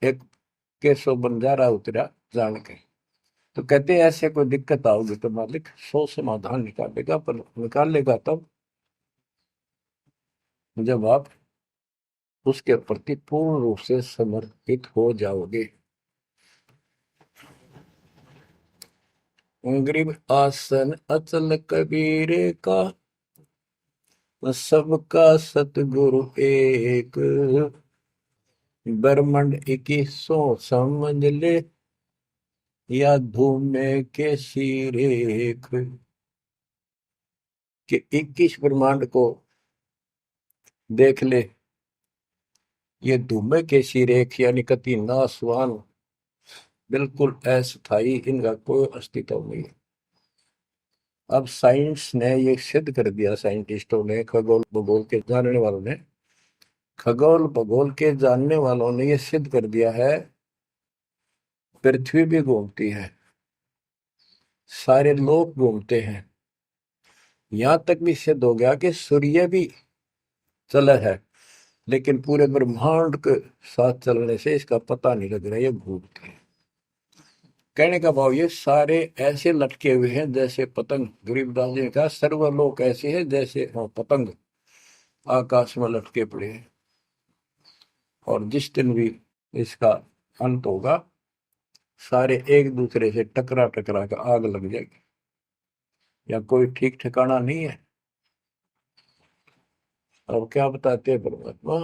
एक केसो बंजारा उतरा जान के। तो कहते हैं ऐसे कोई दिक्कत आओगी तो मालिक 100 समाधान निकालेगा, पर निकालेगा तब जब आप उसके प्रति पूर्ण रूप से समर्पित हो जाओगे। गरीब आसन अचल कबीरे का, सबका सतगुरु एक, ब्रह्मंड 2100 समझ ले, या धूमे के सिरेख। कि 21 ब्रह्मांड को देख ले, ये धूमे के सिरेख यानी कति नासवान, बिल्कुल अस्थाई, इनका कोई अस्तित्व नहीं। अब साइंस ने ये सिद्ध कर दिया, साइंटिस्टों ने, खगोल भूगोल के जानने वालों ने, खगोल भूगोल के जानने वालों ने ये सिद्ध कर दिया है, पृथ्वी भी घूमती है, सारे लोग घूमते हैं। यहां तक भी सिद्ध हो गया कि सूर्य भी चला है, लेकिन पूरे ब्रह्मांड के साथ चलने से इसका पता नहीं लग रहा, ये घूमते हैं। कहने का भाव ये सारे ऐसे लटके हुए हैं जैसे पतंग। गरीबदास जी ने कहा सर्वलोक ऐसे है जैसे पतंग आकाश में लटके पड़े हैं, और जिस दिन भी इसका अंत होगा, सारे एक दूसरे से टकरा टकरा कर आग लग जाएगी, या कोई ठीक ठिकाना नहीं है। और क्या बताते हैं परमात्मा,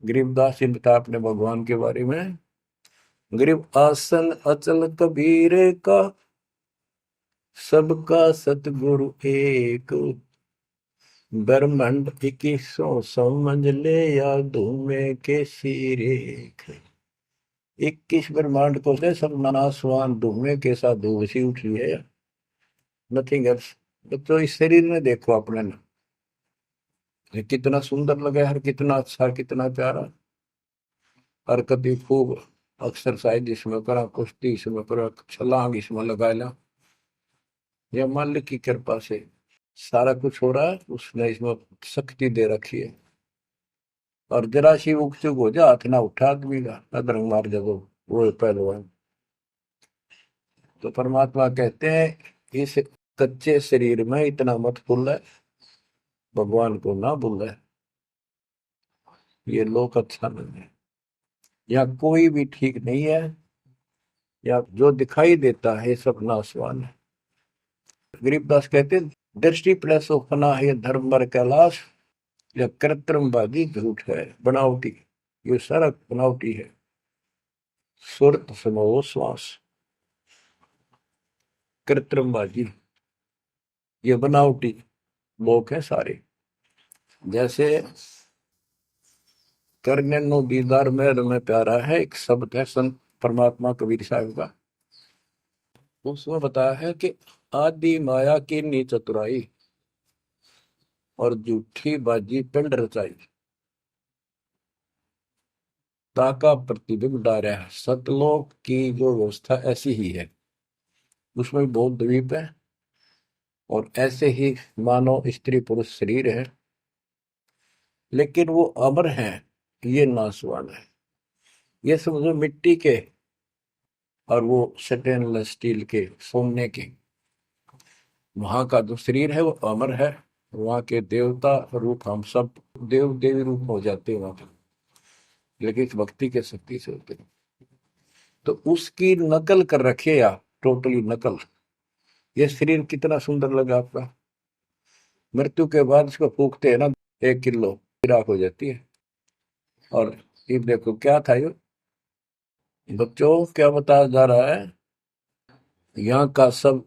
गरीबदास जी बता अपने भगवान के बारे में, गरीब आसन अचल कबीर का, सबका सतगुरु एक, ब्रह्मंड 2100 समझ ले, या धूमे के सिरेख। 21 ब्रह्मांड को से सब नासवान धूमे के साथ धूसी उठ रही है। Nothing else. तो इस शरीर में देखो अपने ना, ये कितना सुंदर लगे, हर कितना अच्छा, कितना प्यारा। हरकत खूब, एक्सरसाइज इसमें करा, कुश्ती इसमें करा, छलांग इसमें लगा ला। यह मालिक की कृपा से सारा कुछ हो रहा है, उसने इसमें शक्ति दे रखी है। और जरा सी उग चुक हो जा, हाथ ना उठा आदमी का, अदरंग मार जगो, वो है पहलवान। तो परमात्मा कहते हैं इस कच्चे शरीर में इतना मत भूल है, भगवान को ना भूल है। ये लोक अच्छा नहीं है, या कोई भी ठीक नहीं है, या जो दिखाई देता है सब नाशवान है। गरीबदास कहते हैं, दृष्टि प्लस फना है धर्म बर कैलाश, या कृत्रिमवादी झूठ है, बनावटी। ये सारा बनावटी है। सुरत समो श्वास, कृत्रिमवादी, ये बनावटी लोग हैं सारे। जैसे करने नो दीदार में प्यारा है, एक शब्द है संत परमात्मा कबीर साहब का। उसमें बताया है कि आदि माया की नी चतुराई, और झूठी बाजी पिंड रचाई, ताका प्रतिबिंब डारा है। सतलोक की जो व्यवस्था ऐसी ही है, उसमें भी बहुत द्वीप है, और ऐसे ही मानव स्त्री पुरुष शरीर है, लेकिन वो अमर है, ये नासवान है। ये समझो मिट्टी के, और वो स्टेनलेस स्टील के, सोने के। वहां का जो शरीर है वो अमर है। वहां के देवता रूप हम सब देव देवी रूप हो जाते हैं वहां पर, लेकिन इस भक्ति के शक्ति से होते हैं। तो उसकी नकल कर रखे आप, टोटली नकल। ये शरीर कितना सुंदर लगा आपका, मृत्यु के बाद इसको फूकते हैं ना, 1 किलो राख हो जाती है। और ये देखो क्या था ये, बच्चों क्या बताया जा रहा है, यहाँ का सब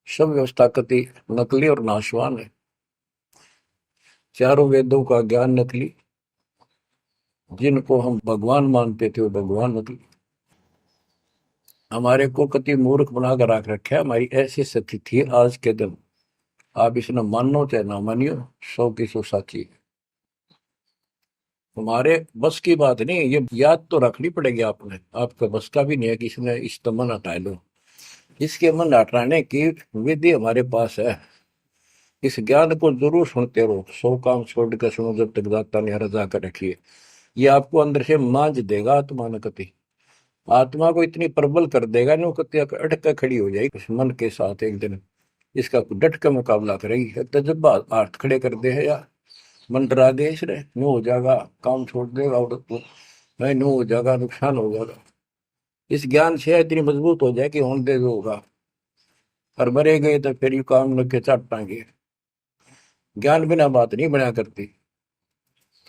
सब व्यवस्था कति नकली और नाशवान है। चारों वेदों का ज्ञान नकली, जिनको हम भगवान मानते थे वो भगवान नकली। हमारे को कति मूर्ख बनाकर रख रखे, हमारी ऐसी स्थिति थी आज के दिन। आप इसने मानो चाहे ना मानियो, 100 की 100 साची है। हमारे बस की बात नहीं, ये याद तो रखनी पड़ेगी आपने, आपका बस का भी नहीं है कि इसने इस मन हटा लो। इसके मन हटाने की विधि हमारे पास है। इस ज्ञान को जरूर सुनते रहो, 100 काम छोड़ कर सुनो, जब तक दाता ने रजा कर रखिए। ये आपको अंदर से मांझ देगा आत्मा न कति। आत्मा को इतनी प्रबल कर देगा ना, वो कति अटक कर खड़ी हो जाएगी उस मन के साथ एक दिन। इसका डट का मुकाबला करेगी, तजब्बा हाथ खड़े कर दे है या मन डरा दे इसने, नो हो जाएगा, काम छोड़ देगा, और नहीं नो हो जाएगा, नुकसान हो जाएगा। इस ज्ञान से इतनी मजबूत हो जाए कि होने दे जो होगा, और मरे गए तो फिर यू काम लग के चाटांगे। ज्ञान बिना बात नहीं बना करती।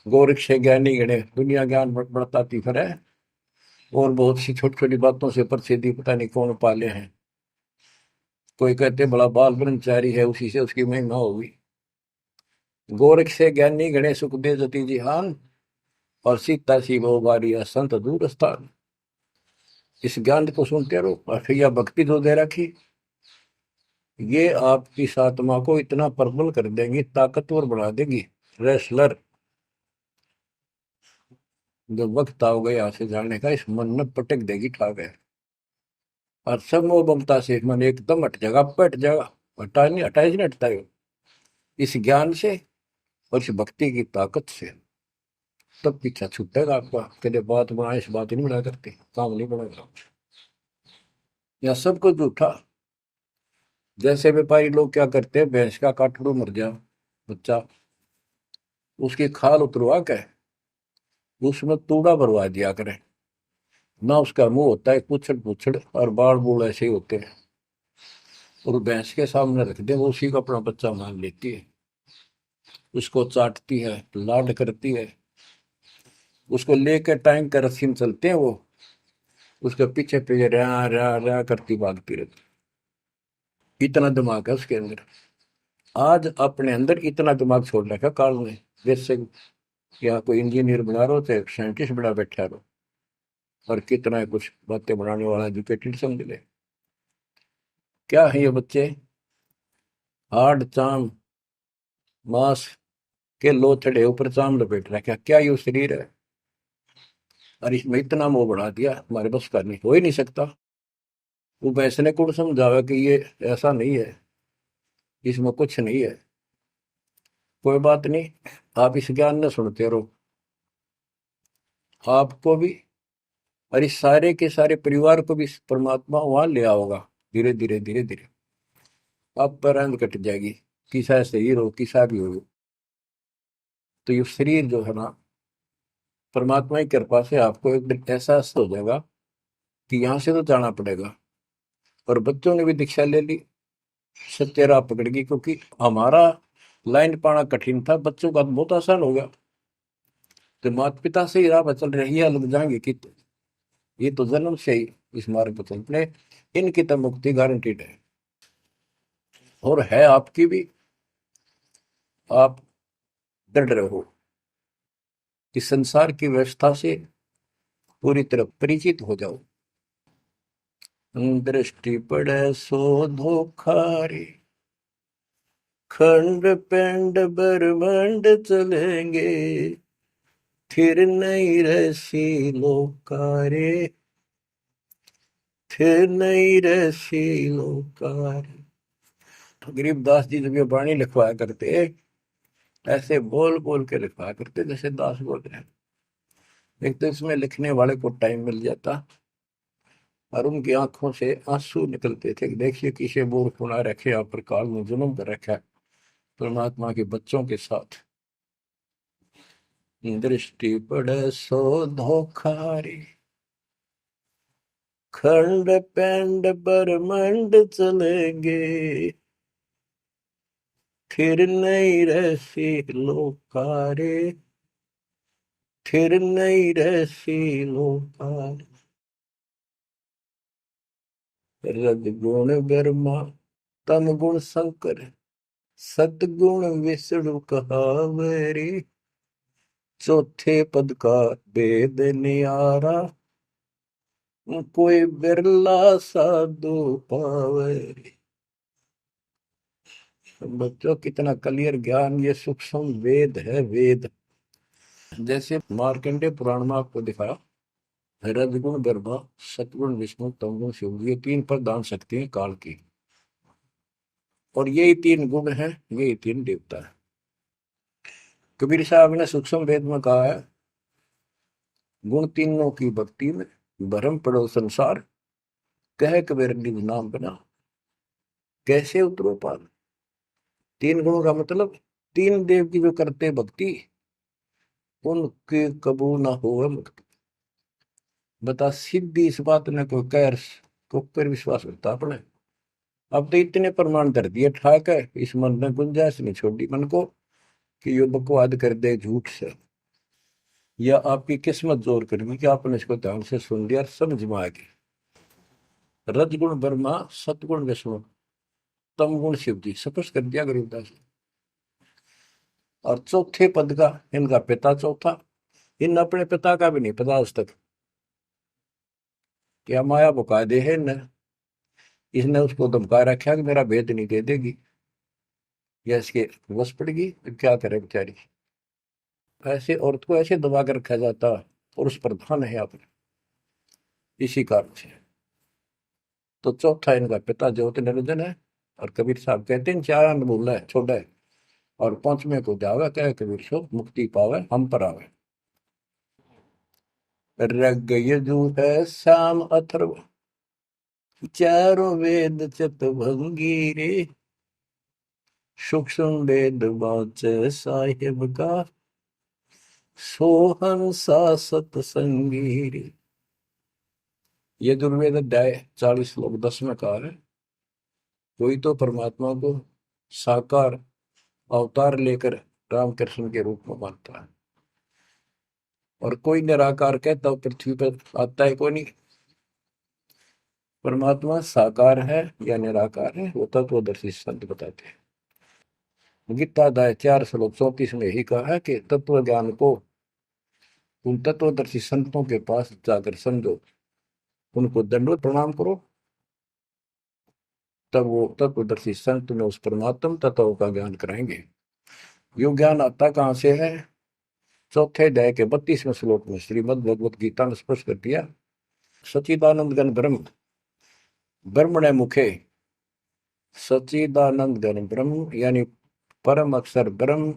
गोरख से ज्ञानी गणे, दुनिया ज्ञान बढ़ताती फिर है, और बहुत सी छोटी छोटी बातों से प्रसिद्धि पता नहीं कौन पाले हैं। कोई कहते बड़ा बाल ब्रह्मचारी है, उसी से उसकी महिमा होगी। गोरख से ज्ञानी गणे सुख दे जति जिहान, और सीता सी वो बारिया संत दूर स्थान। इस ज्ञान को सुनते रहो, और फिर यह भक्ति जो दे रखी, ये आपकी इस आत्मा को इतना प्रबल कर देंगी, ताकतवर बना देंगी, रेसलर। जब वक्त आओगे यहाँ से जाने का, इस मन में पटक देगी ठाक है। और सब मोह ममता से मन एकदम हट जाएगा, पट जाएगा। हटा नहीं, हटा ही नहीं हटता है। इस ज्ञान से और इस भक्ति की ताकत से तब पीछा छूटेगा आपका। कदे बात बनाए, इस बात ही नहीं बना करते, काम नहीं बनेगा। या सब कुछ झूठा। जैसे व्यापारी लोग क्या करते हैं, भैंस का काटड़ू मर गया बच्चा, उसकी खाल उतरवा के उसमें तूड़ा भरवा दिया करें ना। उसका मुंह होता है पुछड़ पुछड़, और बाल बूल ऐसे ही होते हैं, और भैंस के सामने रख दे, वो उसी को अपना बच्चा मान लेती है। उसको चाटती है, लाड करती है, उसको लेकर टाइम का रस्सी में चलते हैं वो, उसके पीछे पीछे रहा रहा रहा करती भागती रहती। इतना दिमाग है उसके अंदर। आज अपने अंदर इतना दिमाग छोड़ रखा काल ने। जैसे या कोई इंजीनियर बना रहो, चाहे साइंटिस्ट बना बैठा रहो, और कितना है कुछ बातें बनाने वाला एजुकेटेड समझ ले। क्या है ये बच्चे, हाड़ चाम मांस के लोथड़े ऊपर चाम लपेट रखा, क्या ये शरीर है? और इसमें इतना मोह बढ़ा दिया, हमारे बस का नहीं, हो ही नहीं सकता। वो वैसे ने कौन समझावा कि ये ऐसा नहीं है, इसमें कुछ नहीं है। कोई बात नहीं, आप इस ज्ञान न सुनते रहो, आपको भी और इस सारे के सारे परिवार को भी परमात्मा वहां ले आओगा। धीरे धीरे धीरे धीरे आप पर रंग कट जाएगी, किसा शरीर हो किसा भी हो। तो ये शरीर जो है ना, परमात्मा की कृपा से आपको एक दिन एहसास हो जाएगा कि यहाँ से तो जाना पड़ेगा। और बच्चों ने भी दीक्षा ले ली, सत्य राह पकड़ गई, क्योंकि हमारा लाइन पाना कठिन था, बच्चों का तो बहुत आसान हो गया। तो माता पिता से ही राह पर चल रही है, लग जाएंगे कि ये तो जन्म से ही इस मार्ग पर चलते, इनकी तो मुक्ति गारंटीड है। और है आपकी भी, आप डर रहे हो कि संसार की व्यवस्था से पूरी तरह परिचित हो जाओ। दृष्टि पड़े सो धोखा रे, खंड पिंड ब्रह्मांड चलेंगे, फिर नहीं रसी लोकारे, फिर नहीं रसी लोकारे। तो गरीबदास जी जब ये वाणी लिखवाया करते, ऐसे बोल बोल के लिखवाया करते जैसे दास बोल रहे हैं। एक तो इसमें लिखने वाले को टाइम मिल जाता, और उनकी आंखों से आंसू निकलते थे कि देखिए किसे बोर खुना रखे, आप पर काल में जुल्म कर रखा है परमात्मा के बच्चों के साथ। दृष्टि पड़े सो धोखा रे, खंड पेंड ब्रह्मांड चलेंगे, फिर नहीं रहसी लोकारे, फिर नहीं रहसी लोकारे। रजगुण ब्रह्मा तम गुण शंकर, सतगुण विष्णु कहावरी, चौथे पद का वेद न्यारा, कोई बिरला साधु पावे। बच्चों कितना क्लियर ज्ञान, ये सूक्ष्म वेद है, वेद। जैसे मार्कंडे पुराण में आपको दिखाया, रजगुण ब्रह्मा, सतगुण विष्णु, तमगुण शिव, ये तीन प्रधान शक्ति हैं काल की। और यही तीन गुण हैं, यही तीन देवता है। कबीर साहब ने सूक्ष्म वेद में कहा है, गुण तीनों की भक्ति में भरम पड़ो संसार, कह कबीर निज नाम बना, कैसे उतरो पार। तीन गुणों का मतलब, तीन देव की जो करते भक्ति, उनके कबू ना हो मुक्ति। बता सीधी इस बात ने कोई कह को पर विश्वास करता अपने। अब तो इतने प्रमाण धर दिए ठाक है, इस मन ने गुंजाइश नहीं छोड़ी मन को कि ये बकवाद कर दे झूठ से, या आपकी किस्मत जोर करेगी कि आपने इसको ध्यान से सुन लिया और समझ में आ गई। रजगुण ब्रह्मा, सतगुण विष्णु, तम गुण शिव जी, स्पष्ट कर दिया गरीबदास। और चौथे पद का इनका पिता चौथा, इन अपने पिता का भी नहीं पता आज तक, क्या माया बुका दे है न। इसने उसको धमका रखा कि मेरा भेद नहीं दे देगी, या इसके वश पड़ेगी तो क्या करे बेचारी। ऐसे औरत को ऐसे दबा कर रखा जाता, पुरुष प्रधान है आप, इसी कारण से। तो चौथा इनका पिता ज्योति निरंजन है। और कबीर साहब कहते हैं, चार अन्न बोला है छोड़ा है, और पांचवें को जावे कहे कबीर सो, मुक्ति पावे हम पर आवे। रग यजु है श्याम अथर्व, चारों वेद चित भंगी रे, सूक्ष्म वेद वाच साहिब का, सोहन सा सतसंगी रे। ये दुर्वेद अध्याय 40 श्लोक 10 में कहा है, कोई तो परमात्मा को साकार अवतार लेकर रामकृष्ण के रूप में मानता है, और कोई निराकार कहता हो पृथ्वी पर आता है कोई नहीं। परमात्मा साकार है या निराकार है, वो तत्वदर्शी संत बताते हैं। गीता अध्याय 4 श्लोक 34 में यही कहा है कि तत्व ज्ञान को उन तत्वदर्शी संतों के पास जाकर समझो, उनको दंडवत प्रणाम करो, तब वो तत्वदर्शी संत में उस परमात्म तत्व का ज्ञान कराएंगे। यो ज्ञान आता कहाँ से है? चौथे अध्याय के 32वें श्लोक में श्रीमद् भगवत गीता ने स्पष्ट कर दिया। सच्चिदानंद घन ब्रह्म ब्रह्मणे मुखे, सच्चिदानंद घन ब्रह्म यानी परम अक्षर ब्रह्म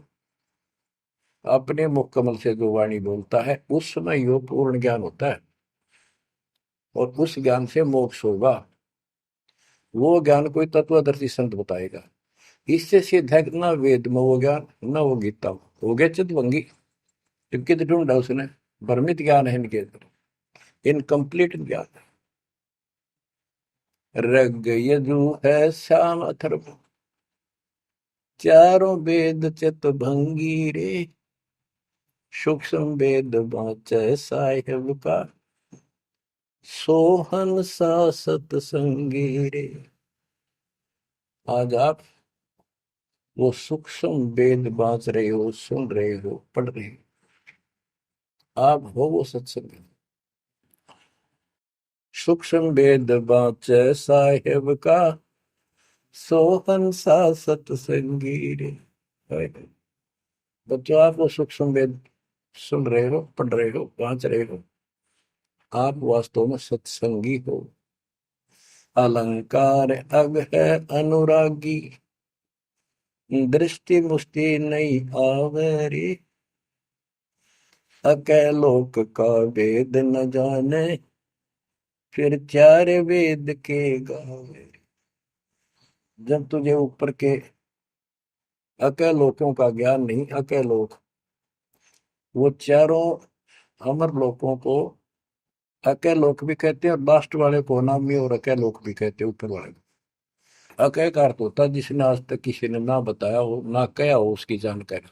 अपने मुख कमल से जो वाणी बोलता है उस समय यो पूर्ण ज्ञान होता है और उस ज्ञान से मोक्ष होगा। वो ज्ञान कोई तत्वदर्शी संत बताएगा। इससे सिद्ध है कि ना वेद में वो ज्ञान ना वो गीता हो गया चितवंगी। जबकि ढूंढा उसने भ्रमित ज्ञान है इनके अंदर, इनकम्प्लीट ज्ञान। रग यजु है श्याम अथर्व, चारों वेद चित भंगी रे, सूक्ष्म वेद बाँचै साहिब का, सोहन सा सतसंगी रे। आज आप वो सूक्ष्म वेद बाँच रहे हो, सुन रहे हो, पढ़ रहे हो, आप हो वो सत्संग। सूक्ष्म वेद बाँचै साहिब का, सोहन सा सतसंगी रे। बच्चों आप वो सूक्ष्म वेद सुन रहे हो, पढ़ रहे हो, बाँच रहे हो, आप वास्तव में सत्संगी हो। अलंकार अग है अनुरागी, दृष्टि मुष्टि नहीं आवरी, अकैलोक का वेद न जाने, फिर चार वेद के गावे। जब तुझे ऊपर के अकैलोकों का ज्ञान नहीं, अकैलोक वो चारों अमर लोकों को अकैलोक भी कहते हैं और लास्ट वाले को नामी और अकैलोक भी कहते हैं, ऊपर वाले को। अकय का अर्थ होता है जिसने आज तक किसी ने ना बताया हो ना कहा हो उसकी जानकारी।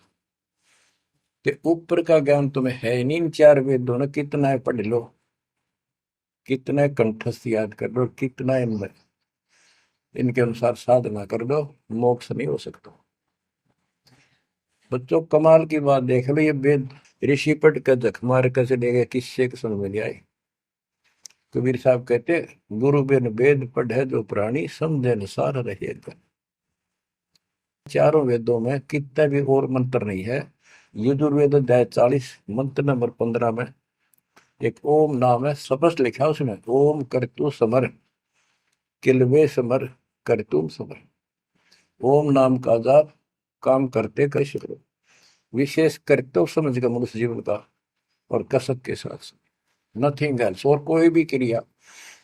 कि ऊपर का ज्ञान तुम्हें है ही नहीं। इन चार वेदों ने कितना है पढ़ लो, कितना है कंठस्थ याद कर लो, कितना इनमें इनके अनुसार साधना कर दो, मोक्ष नहीं हो सकता। बच्चों कमाल की बात देख लो, ये वेद ऋषि पट का जख मार कर चले गए, किससे समझ में नहीं आई। कबीर साहब कहते गुरु बिन वेद पढ़े जो प्राणी, समझे अनुसार रहे। चारों वेदों में कितना भी और मंत्र नहीं है। यजुर्वेद अध्याय 40 मंत्र नंबर 15 में एक ओम नाम है, स्पष्ट लिखा है उसमें, ओम करतु समर किलवे समर करतुम समर। ओम नाम का जाप काम करते कैसे करो, विशेष कर्तव्य समझ कर मनुष्य जीवन का और कसक के साथ, नथिंग एल्स। और कोई भी क्रिया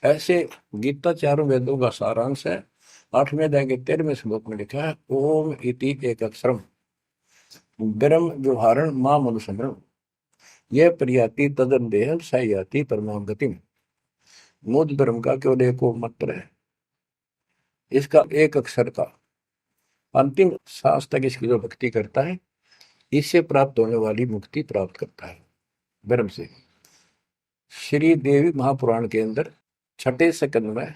ऐसे। गीता चारों वेदों का सारांश है। 8वें अध्याय के 13वें श्लोक में लिखा है ओम इति एक अक्षरम ब्रह्म व्यवहारण मां मनुसंग्रम, यह प्रियाति तदन देह सायाति परमाम गतिम। मुझ ब्रह्म का केवल एक मंत्र है, इसका एक अक्षर का अंतिम सांस तक इसकी जो भक्ति करता है इससे प्राप्त होने वाली मुक्ति प्राप्त करता है ब्रह्म से। श्री देवी महापुराण के अंदर 6ठे स्कंद में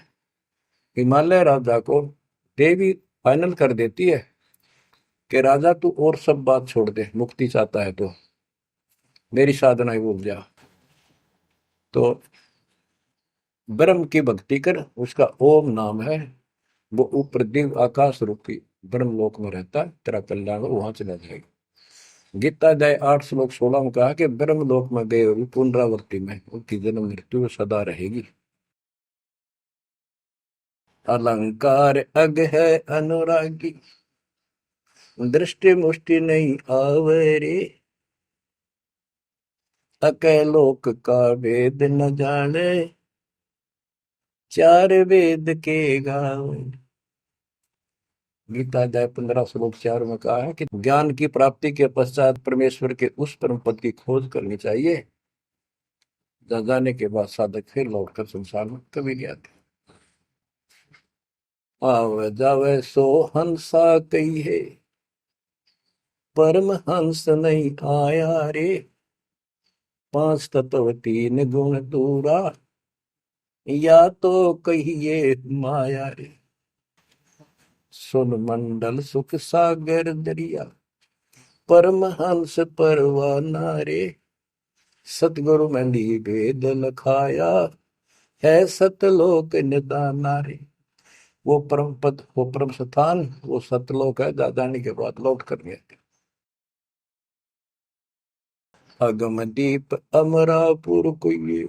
हिमालय राजा को देवी फाइनल कर देती है कि राजा तू और सब बात छोड़ दे, मुक्ति चाहता है तो मेरी साधना ही भूल जा, तो ब्रह्म की भक्ति कर। उसका ओम नाम है, वो ऊपर दिव्य आकाश रूपी ब्रह्म लोक में रहता है, तेरा कल्याण वहां चला जाएगा। गीता अध्याय 8 श्लोक 16 में कहा कि ब्रह्म लोक में गए हुए पुनरावृत्ति में उनकी जन्म मृत्यु सदा रहेगी। अलंकार अग है अनुरागी, दृष्टि मुष्टि नहीं आवरे, अकैलोक का वेद न जाने, चार वेद के गावे। गीता अध्याय 15 श्लोक 4 में कहा है कि ज्ञान की प्राप्ति के पश्चात परमेश्वर के उस परम पद की खोज करनी चाहिए, जहाँ जाने के बाद साधक फिर लौटकर संसार में कभी नहीं आते। आवे जावे सो हंसा कही है, परम हंस नहीं आया रे, पांच तत्व तीन गुण दूरा, या तो कहिए माया रे। सुन मंडल सुख सागर दरिया, परम हंस परवाना रे, सतगुरु मंदी वेद लखाया, है सतलोक निदाना रे। वो परम पद, वो परम स्थान, वो सतलोक है, दादानी के बाद लौट कर गए। अगम दीप अमरापुर कोई,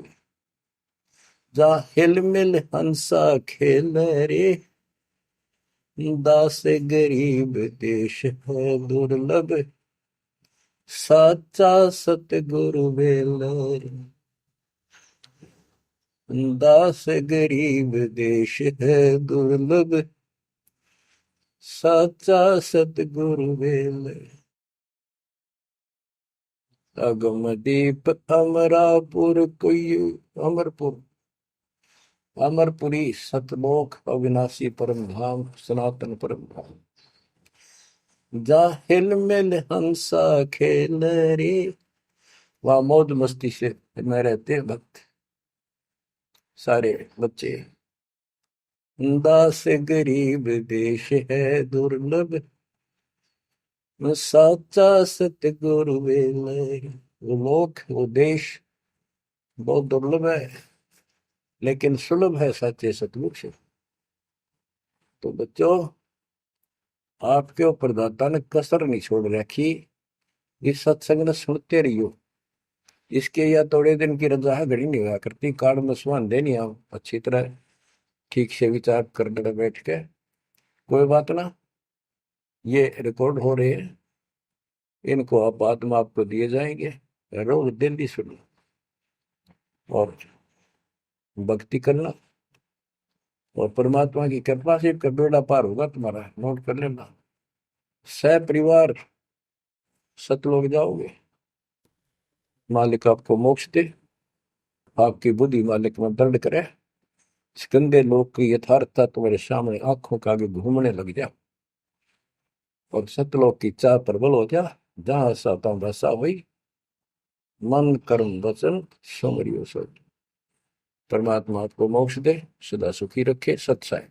जा हिल मिल हंसा खेल रे, दास गरीब देश है दुर्लभ, साचा सतगुरु बेलर, दास गरीब देश है दुर्लभ, साचा सतगुरु बेलर। अगम दीप अमरापुर कोई, अमरपुर, अमरपुरी सतलोक अविनाशी परम धाम सनातन परम धाम, जा हिल मिल हंसा खेल रे, वहां मौज मस्ती से में रहते हैं भक्त सारे बच्चे। दास गरीब देश है दुर्लभ, साचा सतगुरु बेलर। वो लोग, वो देश बहुत दुर्लभ है, लेकिन सुलभ है सच्चे सतगुरु से। तो बच्चों, आपके ऊपर दाता ने कसर नहीं छोड़ रखी, इस सत्संग ने सुनते रहियो। इसके या थोड़े दिन की रजा है, घड़ी नहीं हुआ करती, कार्ड में सुहान देनी आप अच्छी तरह ठीक से विचार करने बैठ के। कोई बात ना, ये रिकॉर्ड हो रहे हैं, इनको आप बाद में आपको दिए जाएंगे, रोज दिल्ली सुनो और भक्ति करना, और परमात्मा की कृपा से का बेड़ा पार होगा तुम्हारा। नोट कर लेना, सह परिवार सतलोक जाओगे, मालिक आपको मोक्ष दे, आपकी बुद्धि मालिक में दर्द करे, इस गंदे लोक की यथार्थता तुम्हारे सामने आंखों के आगे घूमने लग जा, और सतलोक की चाह प्रबल हो जा। जहां साता भाषा हुई, मन कर्म वचन समरियो सब। परमात्मा आपको मोक्ष दे, सदा सुखी रखे। सत्साई।